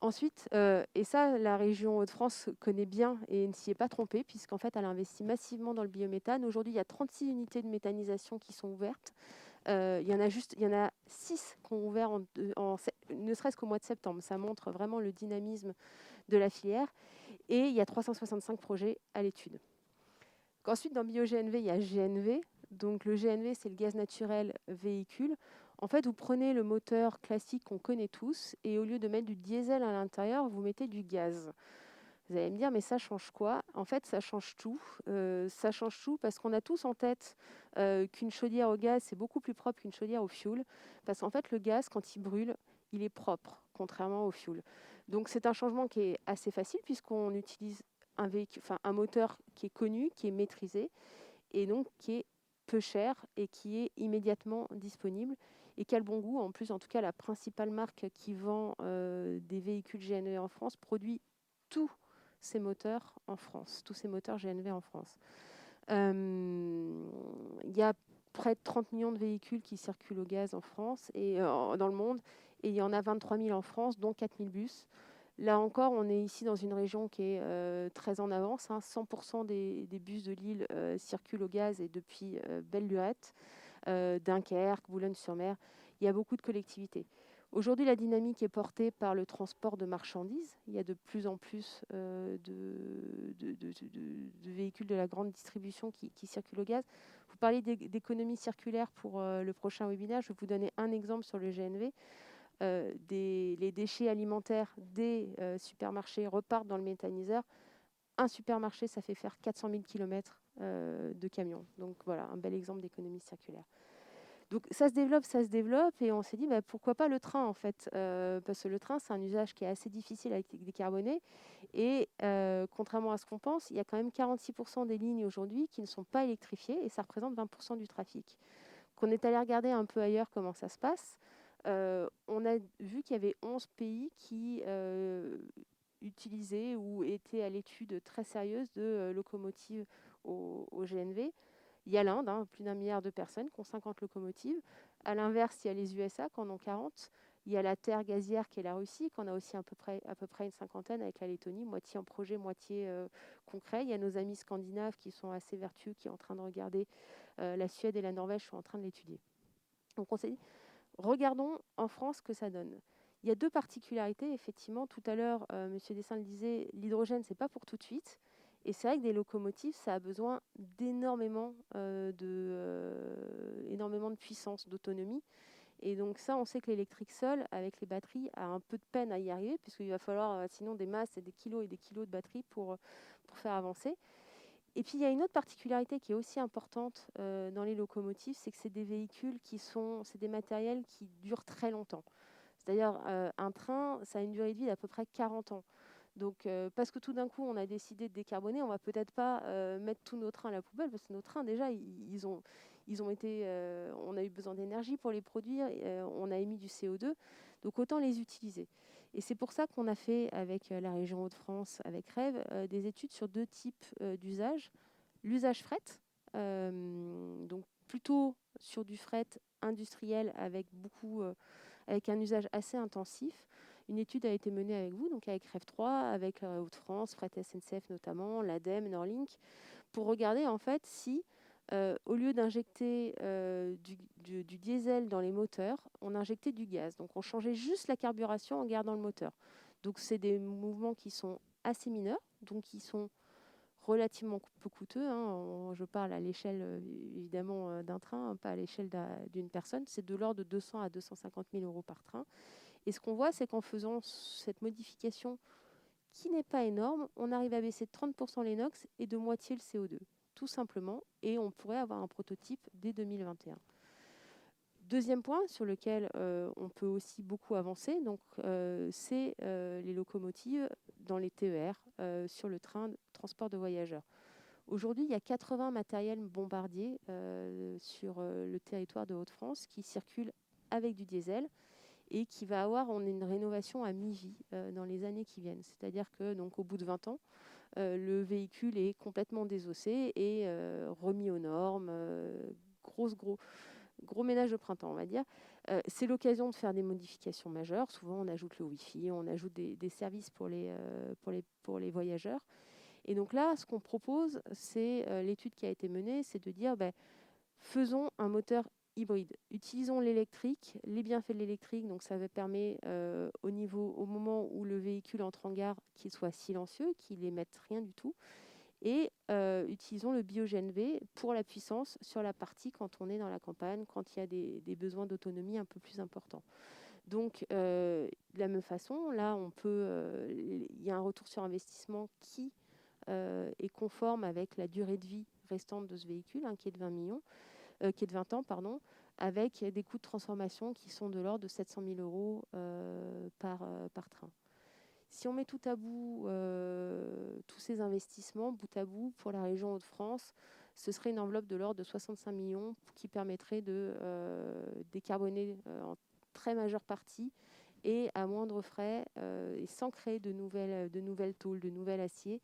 Ensuite, et ça, la région Hauts-de-France connaît bien et ne s'y est pas trompée, puisqu'en fait, elle investit massivement dans le biométhane. Aujourd'hui, il y a 36 unités de méthanisation qui sont ouvertes. Il y en a 6 qui ont ouvert ne serait-ce qu'au mois de septembre. Ça montre vraiment le dynamisme de la filière. Et il y a 365 projets à l'étude. Ensuite, dans BioGNV, il y a GNV. Donc le GNV, c'est le gaz naturel véhicule. En fait, vous prenez le moteur classique qu'on connaît tous et au lieu de mettre du diesel à l'intérieur, vous mettez du gaz. Vous allez me dire, mais ça change quoi? En fait, ça change tout. Ça change tout parce qu'on a tous en tête qu'une chaudière au gaz, c'est beaucoup plus propre qu'une chaudière au fioul. Parce qu'en fait, le gaz, quand il brûle, il est propre, contrairement au fioul. Donc, c'est un changement qui est assez facile puisqu'on utilise un moteur qui est connu, qui est maîtrisé et donc qui est peu cher et qui est immédiatement disponible et qui a le bon goût. En plus, en tout cas, la principale marque qui vend des véhicules GNV en France produit tous ces moteurs en France, tous ces moteurs GNV en France. Il y a près de 30 millions de véhicules qui circulent au gaz en France et dans le monde, et il y en a 23 000 en France, dont 4 000 bus. Là encore, on est ici dans une région qui est très en avance. 100% des bus de Lille circulent au gaz et depuis belle lurette. Dunkerque, Boulogne-sur-Mer, il y a beaucoup de collectivités. Aujourd'hui, la dynamique est portée par le transport de marchandises. Il y a de plus en plus de véhicules de la grande distribution qui circulent au gaz. Vous parlez d'économie circulaire pour le prochain webinaire. Je vais vous donner un exemple sur le GNV. Les déchets alimentaires des supermarchés repartent dans le méthaniseur. Un supermarché, ça fait faire 400 000 km de camions. Donc voilà, un bel exemple d'économie circulaire. Donc ça se développe et on s'est dit pourquoi pas le train en fait, parce que le train c'est un usage qui est assez difficile à décarboner et contrairement à ce qu'on pense, il y a quand même 46% des lignes aujourd'hui qui ne sont pas électrifiées et ça représente 20% du trafic. Qu'on est allé regarder un peu ailleurs comment ça se passe, on a vu qu'il y avait 11 pays qui utilisaient ou étaient à l'étude très sérieuse de locomotives au GNV. Il y a l'Inde, plus d'1 milliard de personnes qui ont 50 locomotives. À l'inverse, il y a les USA qui en ont 40. Il y a la terre gazière qui est la Russie, qui en a aussi à peu près une cinquantaine avec la Lettonie, moitié en projet, moitié concret. Il y a nos amis scandinaves qui sont assez vertueux, qui sont en train de regarder. La Suède et la Norvège sont en train de l'étudier. Donc on s'est dit, regardons en France ce que ça donne. Il y a 2 particularités, effectivement. Tout à l'heure, M. Dessin le disait, l'hydrogène, ce n'est pas pour tout de suite. Et c'est vrai que des locomotives, ça a besoin d'énormément de puissance, d'autonomie. Et donc ça, on sait que l'électrique seul, avec les batteries, a un peu de peine à y arriver, puisqu'il va falloir sinon des masses et des kilos de batteries pour faire avancer. Et puis il y a une autre particularité qui est aussi importante dans les locomotives, c'est que c'est des véhicules c'est des matériels qui durent très longtemps. C'est-à-dire un train, ça a une durée de vie d'à peu près 40 ans. Donc, parce que tout d'un coup, on a décidé de décarboner, on va peut-être pas mettre tous nos trains à la poubelle, parce que nos trains, déjà, on a eu besoin d'énergie pour les produire, on a émis du CO2, donc autant les utiliser. Et c'est pour ça qu'on a fait, avec la région Hauts-de-France, avec REV, des études sur 2 types d'usages. L'usage fret, donc plutôt sur du fret industriel avec un usage assez intensif. Une étude a été menée avec vous, donc avec REV3, avec Hauts-de-France, Fret SNCF notamment, l'ADEME, Norlink, pour regarder en fait si, au lieu d'injecter du diesel dans les moteurs, on injectait du gaz. Donc on changeait juste la carburation en gardant le moteur. Donc c'est des mouvements qui sont assez mineurs, donc qui sont relativement peu coûteux. Je parle à l'échelle évidemment d'un train, pas à l'échelle d'une personne. C'est de l'ordre de 200 à 250 000 euros par train. Et ce qu'on voit, c'est qu'en faisant cette modification qui n'est pas énorme, on arrive à baisser de 30% les NOx et de moitié le CO2, tout simplement. Et on pourrait avoir un prototype dès 2021. Deuxième point sur lequel on peut aussi beaucoup avancer, c'est les locomotives dans les TER, sur le train de transport de voyageurs. Aujourd'hui, il y a 80 matériels bombardiers sur le territoire de Hauts-de-France qui circulent avec du diesel et qui va avoir une rénovation à mi-vie dans les années qui viennent. C'est-à-dire que donc, au bout de 20 ans, le véhicule est complètement désossé et remis aux normes, gros ménage de printemps, on va dire. C'est l'occasion de faire des modifications majeures. Souvent, on ajoute le Wi-Fi, on ajoute des services pour les voyageurs. Et donc là, ce qu'on propose, c'est l'étude qui a été menée, c'est de dire, faisons un moteur hybride. Utilisons l'électrique, les bienfaits de l'électrique. Donc ça permet au moment où le véhicule entre en gare, qu'il soit silencieux, qu'il n'émette rien du tout. Et utilisons le BioGNV pour la puissance sur la partie quand on est dans la campagne, quand il y a des besoins d'autonomie un peu plus importants. Donc, de la même façon, là, il y a un retour sur investissement qui est conforme avec la durée de vie restante de ce véhicule, qui est de 20 ans, pardon, avec des coûts de transformation qui sont de l'ordre de 700 000 € par train. Si on met tout à bout, tous ces investissements, bout à bout, pour la région Hauts-de-France, ce serait une enveloppe de l'ordre de 65 millions qui permettrait de décarboner en très majeure partie et à moindre frais et sans créer de nouvelles tôles, de nouvel acier,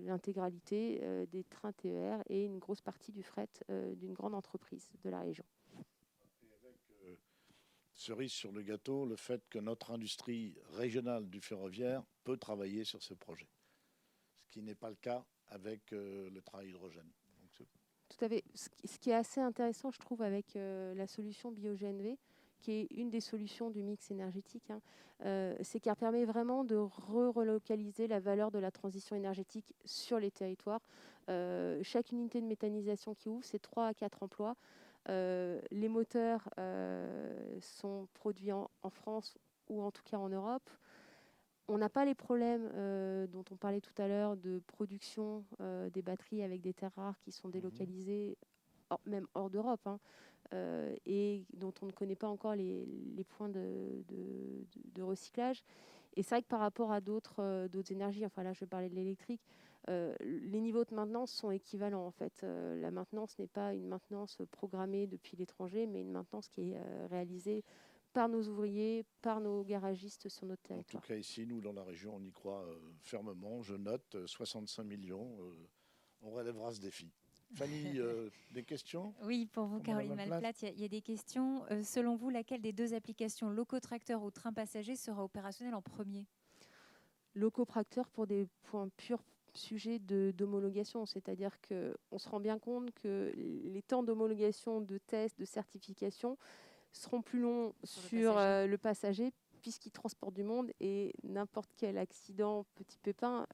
l'intégralité des trains TER et une grosse partie du fret d'une grande entreprise de la région. Cerise sur le gâteau, le fait que notre industrie régionale du ferroviaire peut travailler sur ce projet, ce qui n'est pas le cas avec le train à hydrogène. Tout à fait. Ce qui est assez intéressant, je trouve, avec la solution BioGNV, qui est une des solutions du mix énergétique, c'est qu'elle permet vraiment de relocaliser la valeur de la transition énergétique sur les territoires. Chaque unité de méthanisation qui ouvre, c'est 3 à 4 emplois. Les moteurs sont produits en France ou en tout cas en Europe. On n'a pas les problèmes dont on parlait tout à l'heure de production des batteries avec des terres rares qui sont délocalisées, même hors d'Europe, et dont on ne connaît pas encore les points de recyclage. Et c'est vrai que par rapport à d'autres énergies, enfin là je parlais de l'électrique, les niveaux de maintenance sont équivalents en fait. La maintenance n'est pas une maintenance programmée depuis l'étranger, mais une maintenance qui est réalisée par nos ouvriers, par nos garagistes sur notre territoire. En tout cas ici, nous dans la région, on y croit fermement. Je note 65 millions, on relèvera ce défi. Fanny, des questions? Oui, pour vous, Caroline Malplate, il y a des questions. Selon vous, laquelle des deux applications, locotracteur ou train passager, sera opérationnelle en premier? Locotracteur pour des points purs sujets d'homologation, c'est-à-dire qu'on se rend bien compte que les temps d'homologation, de tests, de certification seront plus longs sur le passager puisqu'il transporte du monde et n'importe quel accident, petit pépin,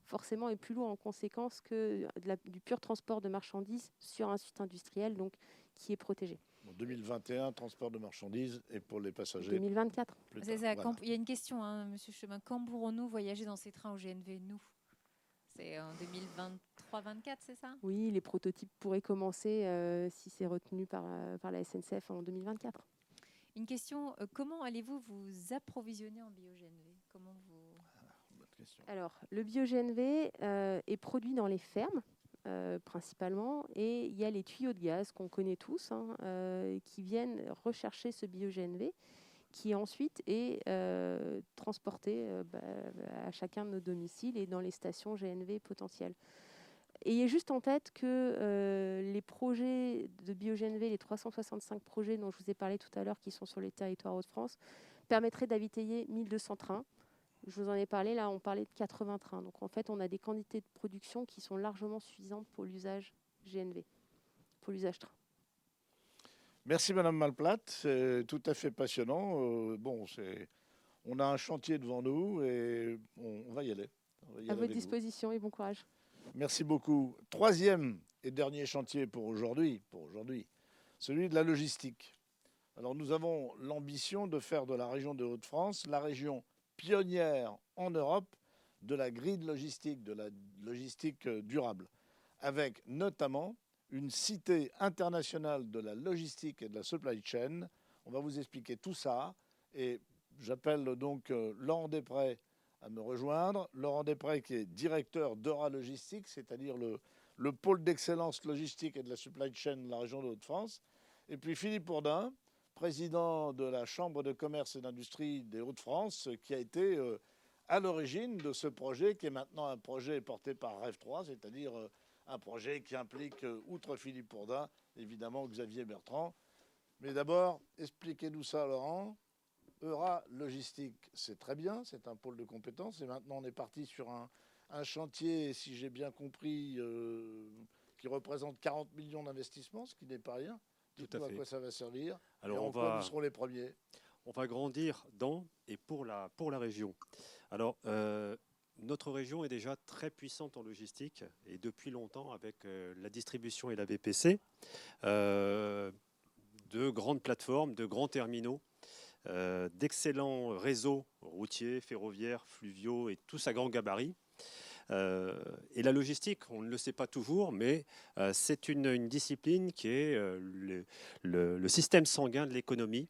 forcément est plus lourd en conséquence que du pur transport de marchandises sur un site industriel donc, qui est protégé. En 2021, transport de marchandises et pour les passagers. 2024. C'est ça. Voilà. Il y a une question, Monsieur Chemin. Quand pourrons-nous voyager dans ces trains au GNV, nous? C'est en 2023-24, c'est ça? Oui, les prototypes pourraient commencer si c'est retenu par la SNCF en 2024. Une question, comment allez-vous vous approvisionner en BioGNV? Bonne question. Alors, le BioGNV est produit dans les fermes, principalement, et il y a les tuyaux de gaz qu'on connaît tous, qui viennent rechercher ce BioGNV, qui ensuite est transporté à chacun de nos domiciles et dans les stations GNV potentielles. Ayez juste en tête que les projets de BioGNV, les 365 projets dont je vous ai parlé tout à l'heure, qui sont sur les territoires Hauts-de-France, permettraient d'avitailler 1200 trains. Je vous en ai parlé, là on parlait de 80 trains. Donc en fait, on a des quantités de production qui sont largement suffisantes pour l'usage GNV, pour l'usage train. Merci Madame Malplate, c'est tout à fait passionnant. On a un chantier devant nous et on va y aller. À votre disposition et bon courage. Merci beaucoup. Troisième et dernier chantier pour aujourd'hui, celui de la logistique. Alors nous avons l'ambition de faire de la région de Hauts-de-France la région pionnière en Europe de la grid logistique, de la logistique durable, avec notamment une cité internationale de la logistique et de la supply chain. On va vous expliquer tout ça et j'appelle donc Laurent Després à me rejoindre. Laurent Després qui est directeur d'Eura Logistique, c'est-à-dire le pôle d'excellence logistique et de la supply chain de la région de Hauts-de-France. Et puis Philippe Bourdin, président de la Chambre de commerce et d'industrie des Hauts-de-France, qui a été à l'origine de ce projet, qui est maintenant un projet porté par REV3, c'est-à-dire un projet qui implique, outre Philippe Bourdin, évidemment Xavier Bertrand. Mais d'abord, expliquez-nous ça, Laurent. Eura Logistique, c'est très bien, c'est un pôle de compétences. Et maintenant, on est parti sur un chantier, si j'ai bien compris, qui représente 40 millions d'investissements, ce qui n'est pas rien. Dites-nous à quoi ça va servir. Alors, et en quoi nous serons les premiers. On va grandir dans et pour la région. Alors, notre région est déjà très puissante en logistique et depuis longtemps avec la distribution et la BPC, de grandes plateformes, de grands terminaux, d'excellents réseaux routiers, ferroviaires, fluviaux et tous à grand gabarit. Et la logistique, on ne le sait pas toujours, mais c'est une discipline qui est le système sanguin de l'économie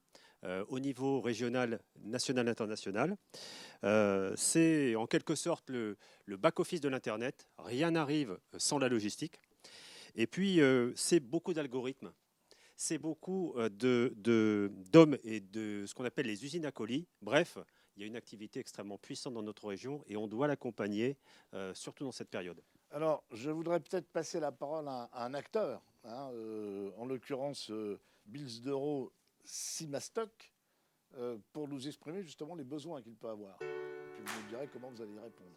au niveau régional, national, international. C'est en quelque sorte le back-office de l'Internet. Rien n'arrive sans la logistique. Et puis, c'est beaucoup d'algorithmes. C'est beaucoup d'hommes et de ce qu'on appelle les usines à colis. Bref, il y a une activité extrêmement puissante dans notre région et on doit l'accompagner, surtout dans cette période. Alors, je voudrais peut-être passer la parole à un acteur, hein, en l'occurrence Bilsdero Simastock, pour nous exprimer justement les besoins qu'il peut avoir. Et puis vous nous direz comment vous allez y répondre.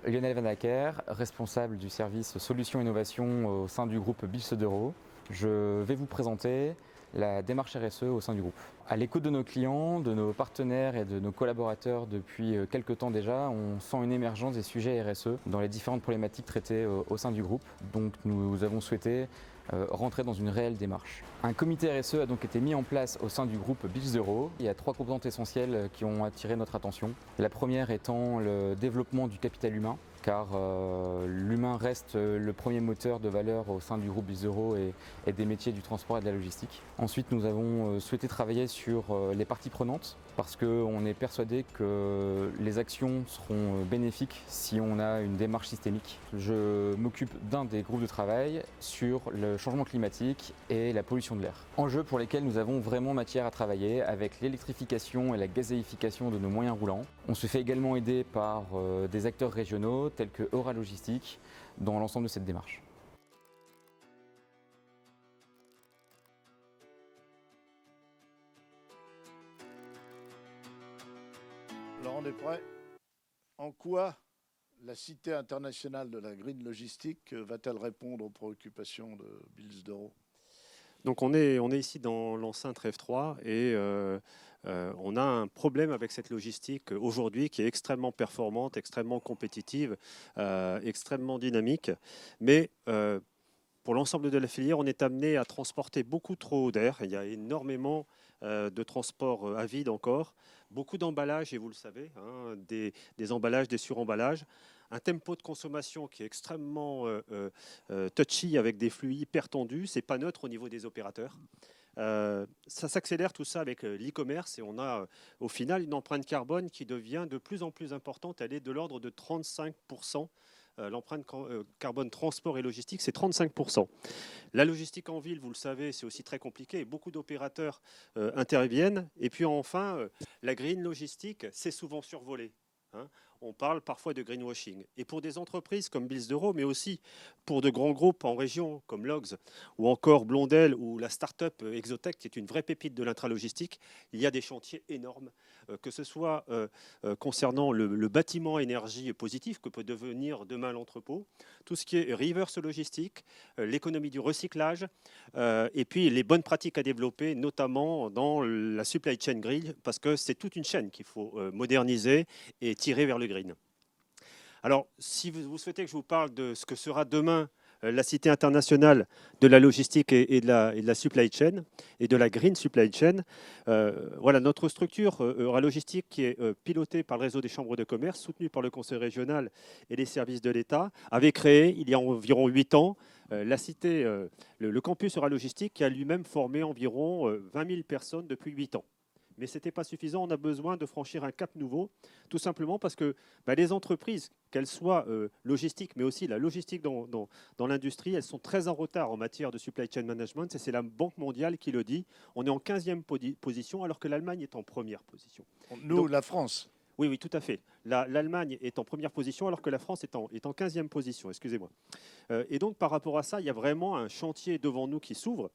Lionel Van Acker, responsable du service Solutions Innovation au sein du groupe Bilsdero. Je vais vous présenter la démarche RSE au sein du groupe. À l'écoute de nos clients, de nos partenaires et de nos collaborateurs depuis quelques temps déjà, on sent une émergence des sujets RSE dans les différentes problématiques traitées au sein du groupe. Donc nous avons souhaité rentrer dans une réelle démarche. Un comité RSE a donc été mis en place au sein du groupe Bilsdero. Il y a 3 composantes essentielles qui ont attiré notre attention. La première étant le développement du capital humain, car l'humain reste le premier moteur de valeur au sein du groupe Bilsdero et des métiers du transport et de la logistique. Ensuite, nous avons souhaité travailler sur les parties prenantes, parce qu'on est persuadé que les actions seront bénéfiques si on a une démarche systémique. Je m'occupe d'un des groupes de travail sur le changement climatique et la pollution de l'air. Enjeux pour lesquels nous avons vraiment matière à travailler avec l'électrification et la gazéification de nos moyens roulants. On se fait également aider par des acteurs régionaux tels que Eura Logistique dans l'ensemble de cette démarche. Laurent Desprez, en quoi la Cité internationale de la green logistique va-t-elle répondre aux préoccupations de Bilsdero? Donc on est ici dans l'enceinte REF3 et on a un problème avec cette logistique aujourd'hui qui est extrêmement performante, extrêmement compétitive, extrêmement dynamique. Mais pour l'ensemble de la filière, on est amené à transporter beaucoup trop d'air. Il y a énormément de transports à vide encore, beaucoup d'emballages, et vous le savez, hein, des emballages, des suremballages, un tempo de consommation qui est extrêmement touchy avec des flux hyper tendus, c'est pas neutre au niveau des opérateurs. Ça s'accélère tout ça avec l'e-commerce et on a au final une empreinte carbone qui devient de plus en plus importante, elle est de l'ordre de 35%. L'empreinte carbone transport et logistique, c'est 35%. La logistique en ville, vous le savez, c'est aussi très compliqué. Beaucoup d'opérateurs interviennent. Et puis enfin, la green logistique, c'est souvent survolé. Hein. On parle parfois de greenwashing. Et pour des entreprises comme Bilsdero, mais aussi pour de grands groupes en région comme Logs ou encore Blondel ou la start-up Exotech, qui est une vraie pépite de l'intralogistique, il y a des chantiers énormes, que ce soit concernant le bâtiment énergie positif que peut devenir demain l'entrepôt, tout ce qui est reverse logistique, l'économie du recyclage, et puis les bonnes pratiques à développer, notamment dans la supply chain green, parce que c'est toute une chaîne qu'il faut moderniser et tirer vers le green. Alors, si vous souhaitez que je vous parle de ce que sera demain la Cité internationale de la logistique et de la supply chain et de la green supply chain, voilà notre structure Eura Logistique qui est pilotée par le réseau des chambres de commerce, soutenue par le Conseil régional et les services de l'État, avait créé il y a environ 8 ans la Cité, le campus Eura Logistique qui a lui-même formé environ 20 000 personnes depuis 8 ans. Mais ce n'était pas suffisant, on a besoin de franchir un cap nouveau, tout simplement parce que les entreprises, qu'elles soient logistiques, mais aussi la logistique dans l'industrie, elles sont très en retard en matière de supply chain management, et c'est la Banque mondiale qui le dit. On est en 15e position, alors que l'Allemagne est en première position. Nous, donc, la France. Oui, oui, tout à fait. L'Allemagne est en première position alors que la France est en 15e position, excusez-moi. Et donc par rapport à ça, il y a vraiment un chantier devant nous qui s'ouvre.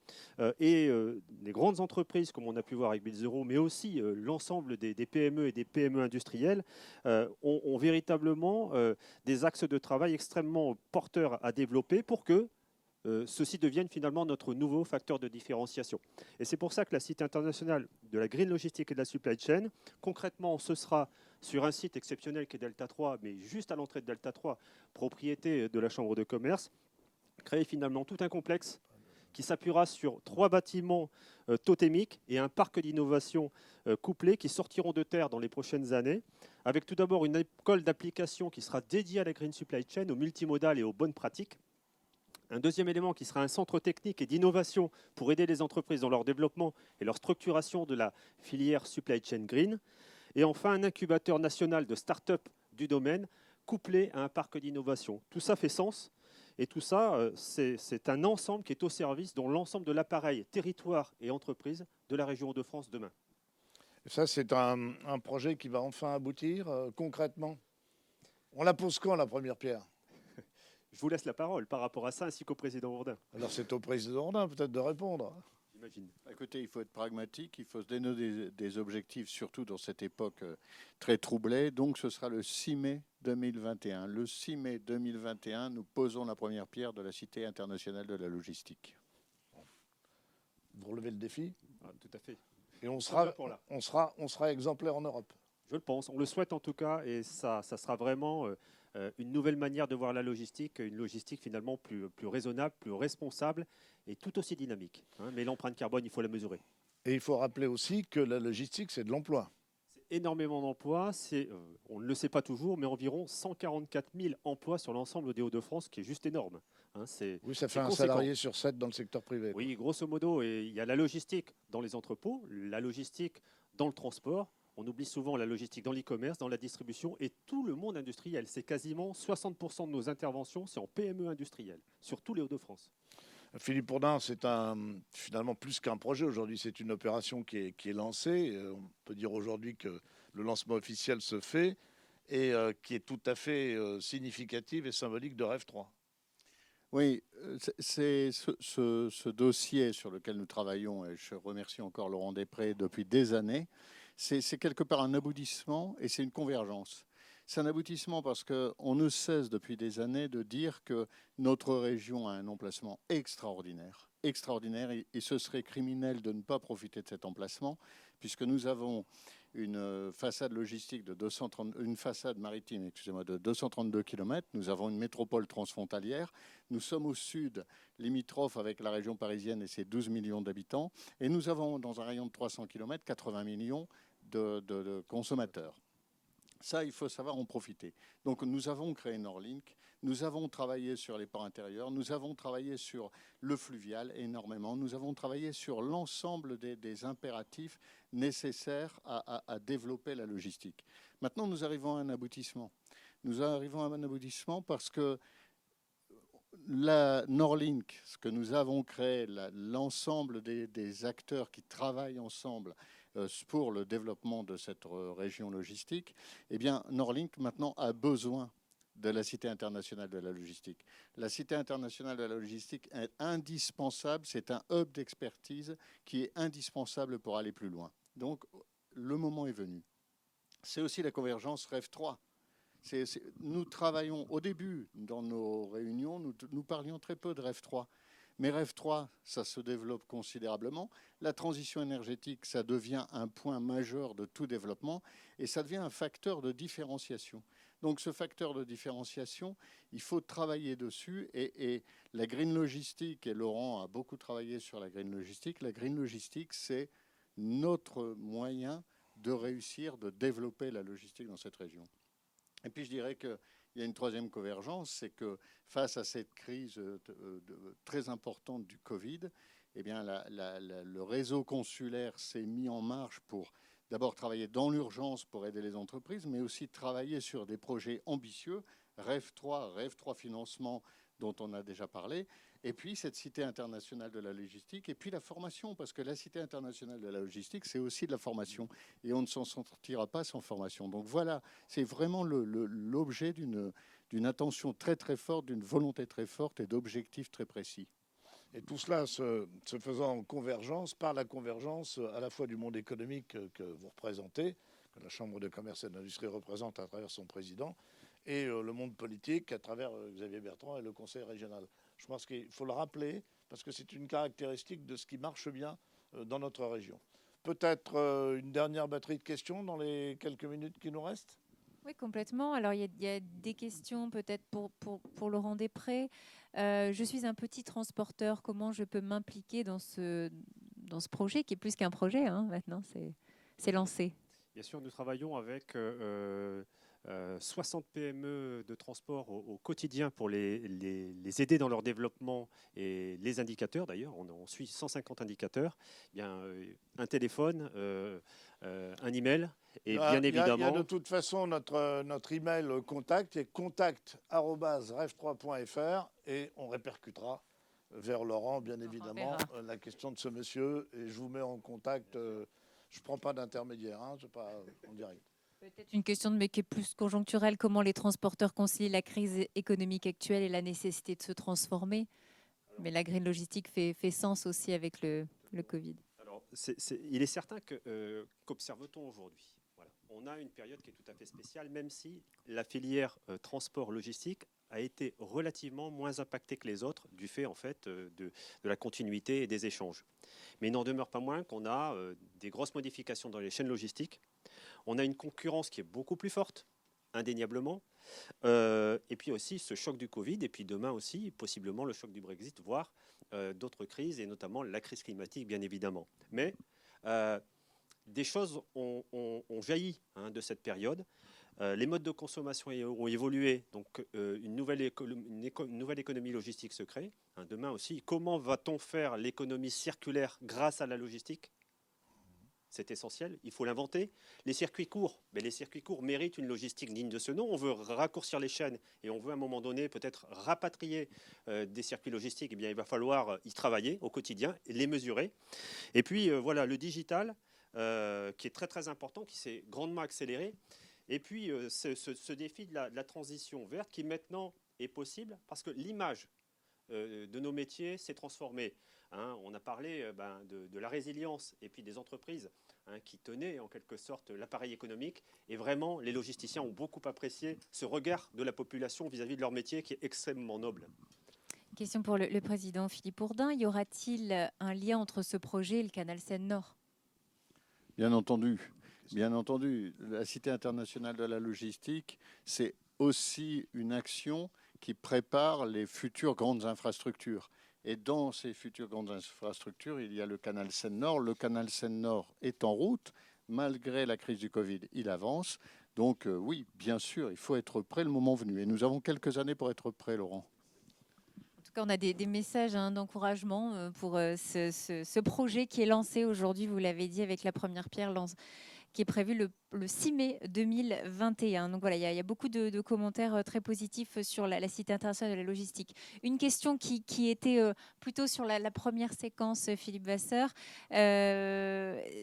Les grandes entreprises, comme on a pu voir avec Build Zero, mais aussi l'ensemble des PME et des PME industrielles, ont véritablement des axes de travail extrêmement porteurs à développer pour que ceux-ci deviennent finalement notre nouveau facteur de différenciation. Et c'est pour ça que la Cité internationale de la Green Logistique et de la Supply Chain, concrètement, ce sera sur un site exceptionnel qui est Delta 3, mais juste à l'entrée de Delta 3, propriété de la Chambre de commerce, créer finalement tout un complexe qui s'appuiera sur 3 bâtiments totémiques et un parc d'innovation couplé qui sortiront de terre dans les prochaines années, avec tout d'abord une école d'application qui sera dédiée à la Green Supply Chain, au multimodal et aux bonnes pratiques. Un deuxième élément qui sera un centre technique et d'innovation pour aider les entreprises dans leur développement et leur structuration de la filière Supply Chain Green. Et enfin, un incubateur national de start-up du domaine couplé à un parc d'innovation. Tout ça fait sens et tout ça, c'est un ensemble qui est au service de l'ensemble de l'appareil territoire et entreprise de la région Hauts-de-France demain. Ça, c'est un projet qui va enfin aboutir concrètement. On la pose quand, la première pierre? Je vous laisse la parole par rapport à ça, ainsi qu'au président Jourdain. Alors c'est au président Jourdain peut-être de répondre. J'imagine. Écoutez, il faut être pragmatique, il faut se donner des objectifs, surtout dans cette époque très troublée. Donc ce sera le 6 mai 2021. Le 6 mai 2021, nous posons la première pierre de la Cité internationale de la logistique. Vous relevez le défi? Tout à fait. Et on sera exemplaire en Europe. Je le pense, on le souhaite en tout cas, et ça sera vraiment une nouvelle manière de voir la logistique, une logistique finalement plus raisonnable, plus responsable et tout aussi dynamique. Mais l'empreinte carbone, il faut la mesurer. Et il faut rappeler aussi que la logistique, c'est de l'emploi. C'est énormément d'emplois, on ne le sait pas toujours, mais environ 144 000 emplois sur l'ensemble des Hauts-de-France, qui est juste énorme. Oui, ça fait un salarié sur 7 dans le secteur privé. Oui, grosso modo, et il y a la logistique dans les entrepôts, la logistique dans le transport. On oublie souvent la logistique dans l'e-commerce, dans la distribution et tout le monde industriel. C'est quasiment 60% de nos interventions, c'est en PME industrielle, sur tous les Hauts-de-France. Philippe Bourdin, c'est finalement plus qu'un projet aujourd'hui, c'est une opération qui est lancée. On peut dire aujourd'hui que le lancement officiel se fait et qui est tout à fait significative et symbolique de Rêve 3. Oui, c'est ce dossier sur lequel nous travaillons, et je remercie encore Laurent Després depuis des années, c'est quelque part un aboutissement et c'est une convergence. C'est un aboutissement parce qu'on ne cesse depuis des années de dire que notre région a un emplacement extraordinaire. Extraordinaire, et ce serait criminel de ne pas profiter de cet emplacement, puisque nous avons une façade logistique une façade maritime, de 232 km. Nous avons une métropole transfrontalière. Nous sommes au sud, limitrophe avec la région parisienne et ses 12 millions d'habitants. Et nous avons, dans un rayon de 300 km, 80 millions de consommateurs. Ça, il faut savoir en profiter. Donc, nous avons créé Norlink, nous avons travaillé sur les ports intérieurs, nous avons travaillé sur le fluvial énormément, nous avons travaillé sur l'ensemble des impératifs nécessaires à développer la logistique. Maintenant, nous arrivons à un aboutissement. Nous arrivons à un aboutissement parce que la Norlink, ce que nous avons créé, l'ensemble des acteurs qui travaillent ensemble pour le développement de cette région logistique, eh bien, Norlink maintenant a besoin de la Cité internationale de la logistique. La Cité internationale de la logistique est indispensable, c'est un hub d'expertise qui est indispensable pour aller plus loin. Donc, le moment est venu. C'est aussi la convergence Rêve 3. Nous travaillons au début, dans nos réunions, nous parlions très peu de Rêve 3. Mais Rêve 3, ça se développe considérablement. La transition énergétique, ça devient un point majeur de tout développement et ça devient un facteur de différenciation. Donc ce facteur de différenciation, il faut travailler dessus et la green logistique, et Laurent a beaucoup travaillé sur la green logistique c'est notre moyen de réussir, de développer la logistique dans cette région. Et puis je dirais qu'il y a une troisième convergence, c'est que face à cette crise très importante du Covid, eh bien le réseau consulaire s'est mis en marche pour d'abord travailler dans l'urgence pour aider les entreprises, mais aussi travailler sur des projets ambitieux, Rêve 3 financement dont on a déjà parlé, Et puis cette Cité internationale de la logistique, et puis la formation, parce que la Cité internationale de la logistique, c'est aussi de la formation, et on ne s'en sortira pas sans formation. Donc voilà, c'est vraiment l'objet d'une attention très très forte, d'une volonté très forte et d'objectifs très précis. Et tout cela se faisant en convergence, par la convergence à la fois du monde économique que vous représentez, que la Chambre de commerce et d'industrie représente à travers son président, et le monde politique à travers Xavier Bertrand et le Conseil régional. Je pense qu'il faut le rappeler parce que c'est une caractéristique de ce qui marche bien dans notre région. Peut-être une dernière batterie de questions dans les quelques minutes qui nous restent ? Oui, complètement. Alors, il y a des questions peut-être pour Laurent Després. Je suis un petit transporteur. Comment je peux m'impliquer dans ce projet qui est plus qu'un projet, hein, maintenant, c'est lancé. Bien sûr, nous travaillons avec 60 PME de transport au quotidien pour les aider dans leur développement et les indicateurs. D'ailleurs, on suit 150 indicateurs. Bien, un téléphone, un email et bien évidemment... Il y a de toute façon notre email contact est contact@rev3.fr et on répercutera vers Laurent, bien évidemment, la question de ce monsieur. Et je vous mets en contact. Je ne prends pas d'intermédiaire, hein, je ne pas en direct. Peut-être une question mais qui est plus conjoncturelle. Comment les transporteurs concilient la crise économique actuelle et la nécessité de se transformer? Mais la green logistique fait sens aussi avec le Covid. Alors, il est certain qu'observe-t-on aujourd'hui? Voilà. On a une période qui est tout à fait spéciale, même si la filière transport logistique a été relativement moins impactée que les autres du fait en fait de la continuité et des échanges. Mais il n'en demeure pas moins qu'on a des grosses modifications dans les chaînes logistiques. On a une concurrence qui est beaucoup plus forte, indéniablement. Et puis aussi ce choc du Covid, et puis demain aussi, possiblement le choc du Brexit, voire d'autres crises, et notamment la crise climatique, bien évidemment. Mais des choses ont jailli de cette période. Les modes de consommation ont évolué, donc une nouvelle économie logistique se crée. Demain aussi, comment va-t-on faire l'économie circulaire grâce à la logistique? C'est essentiel, il faut l'inventer. Les circuits courts, mais les circuits courts méritent une logistique digne de ce nom. On veut raccourcir les chaînes et on veut à un moment donné peut-être rapatrier des circuits logistiques. Eh bien, il va falloir y travailler au quotidien, les mesurer. Et puis voilà, le digital, qui est très très important, qui s'est grandement accéléré. Et puis ce défi de la transition verte qui maintenant est possible parce que l'image de nos métiers s'est transformée. On a parlé de la résilience et puis des entreprises qui tenaient en quelque sorte l'appareil économique. Et vraiment, les logisticiens ont beaucoup apprécié ce regard de la population vis-à-vis de leur métier qui est extrêmement noble. Question pour le président Philippe Ourdin. Y aura-t-il un lien entre ce projet et le canal Seine-Nord? Bien entendu. Bien entendu. La Cité internationale de la logistique, c'est aussi une action qui prépare les futures grandes infrastructures. Et dans ces futures grandes infrastructures, il y a le canal Seine-Nord. Le canal Seine-Nord est en route. Malgré la crise du Covid, il avance. Donc oui, bien sûr, il faut être prêt le moment venu. Et nous avons quelques années pour être prêts, Laurent. En tout cas, on a des messages d'encouragement pour ce projet qui est lancé aujourd'hui, vous l'avez dit, avec la première pierre qui est prévue le 6 mai 2021. Donc voilà, il y a beaucoup de commentaires très positifs sur la Cité internationale de la logistique. Une question qui était plutôt sur la première séquence, Philippe Vasseur,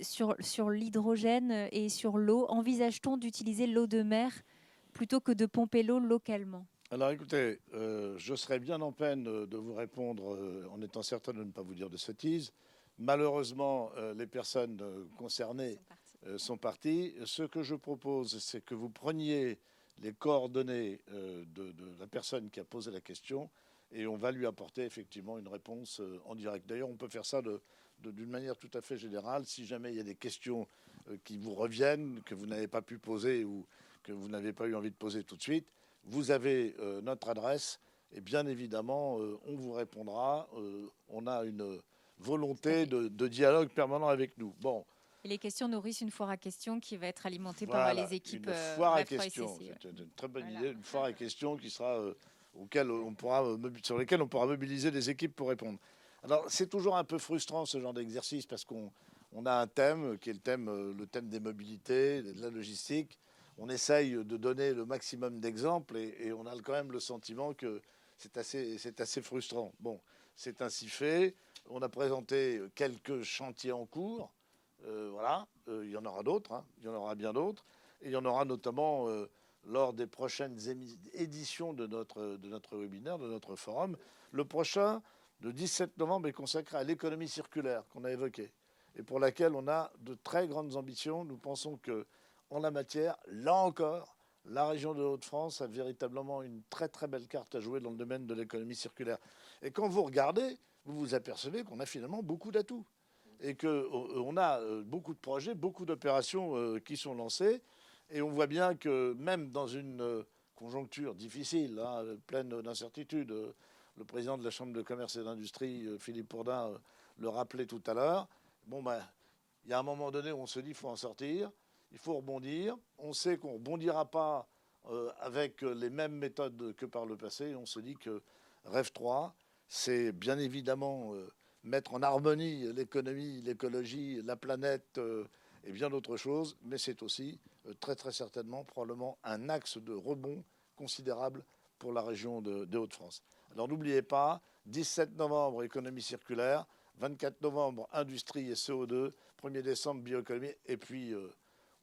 sur l'hydrogène et sur l'eau. Envisage-t-on d'utiliser l'eau de mer plutôt que de pomper l'eau localement? Alors écoutez, je serais bien en peine de vous répondre en étant certain de ne pas vous dire de sottises. Malheureusement, les personnes concernées sont partis. Ce que je propose, c'est que vous preniez les coordonnées de la personne qui a posé la question et on va lui apporter effectivement une réponse en direct. D'ailleurs, on peut faire ça d'une manière tout à fait générale. Si jamais il y a des questions qui vous reviennent, que vous n'avez pas pu poser ou que vous n'avez pas eu envie de poser tout de suite, vous avez notre adresse et bien évidemment, on vous répondra. On a une volonté de dialogue permanent avec nous. Bon. Et les questions nourrissent une foire à questions qui va être alimentée Voilà, par les équipes. Une foire à questions, c'est une très bonne idée. Une foire à questions qui sera sur lesquelles on pourra mobiliser des équipes pour répondre. Alors c'est toujours un peu frustrant ce genre d'exercice parce qu'on a un thème qui est le thème des mobilités, de la logistique. On essaye de donner le maximum d'exemples et on a quand même le sentiment que c'est assez frustrant. Bon, c'est ainsi fait. On a présenté quelques chantiers en cours. Voilà, il y en aura d'autres, hein. Il y en aura bien d'autres. Et il y en aura notamment lors des prochaines éditions de notre webinaire, de notre forum. Le prochain, le 17 novembre, est consacré à l'économie circulaire qu'on a évoquée et pour laquelle on a de très grandes ambitions. Nous pensons qu'en la matière, là encore, la région de Hauts-de-France a véritablement une très très belle carte à jouer dans le domaine de l'économie circulaire. Et quand vous regardez, vous vous apercevez qu'on a finalement beaucoup d'atouts et qu'on a beaucoup de projets, beaucoup d'opérations qui sont lancées. Et on voit bien que même dans une conjoncture difficile, hein, pleine d'incertitudes, le président de la Chambre de commerce et d'industrie, Philippe Bourdin, le rappelait tout à l'heure, bon ben, il y a un moment donné où on se dit qu'il faut en sortir, il faut rebondir. On sait qu'on ne rebondira pas avec les mêmes méthodes que par le passé. On se dit que Rêve 3, c'est bien évidemment mettre en harmonie l'économie, l'écologie, la planète et bien d'autres choses, mais c'est aussi très très certainement probablement un axe de rebond considérable pour la région de Hauts-de-France. Alors n'oubliez pas, 17 novembre, économie circulaire, 24 novembre, industrie et CO2, 1er décembre, bioéconomie, et puis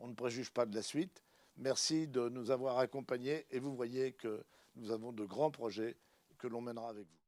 on ne préjuge pas de la suite. Merci de nous avoir accompagnés et vous voyez que nous avons de grands projets que l'on mènera avec vous.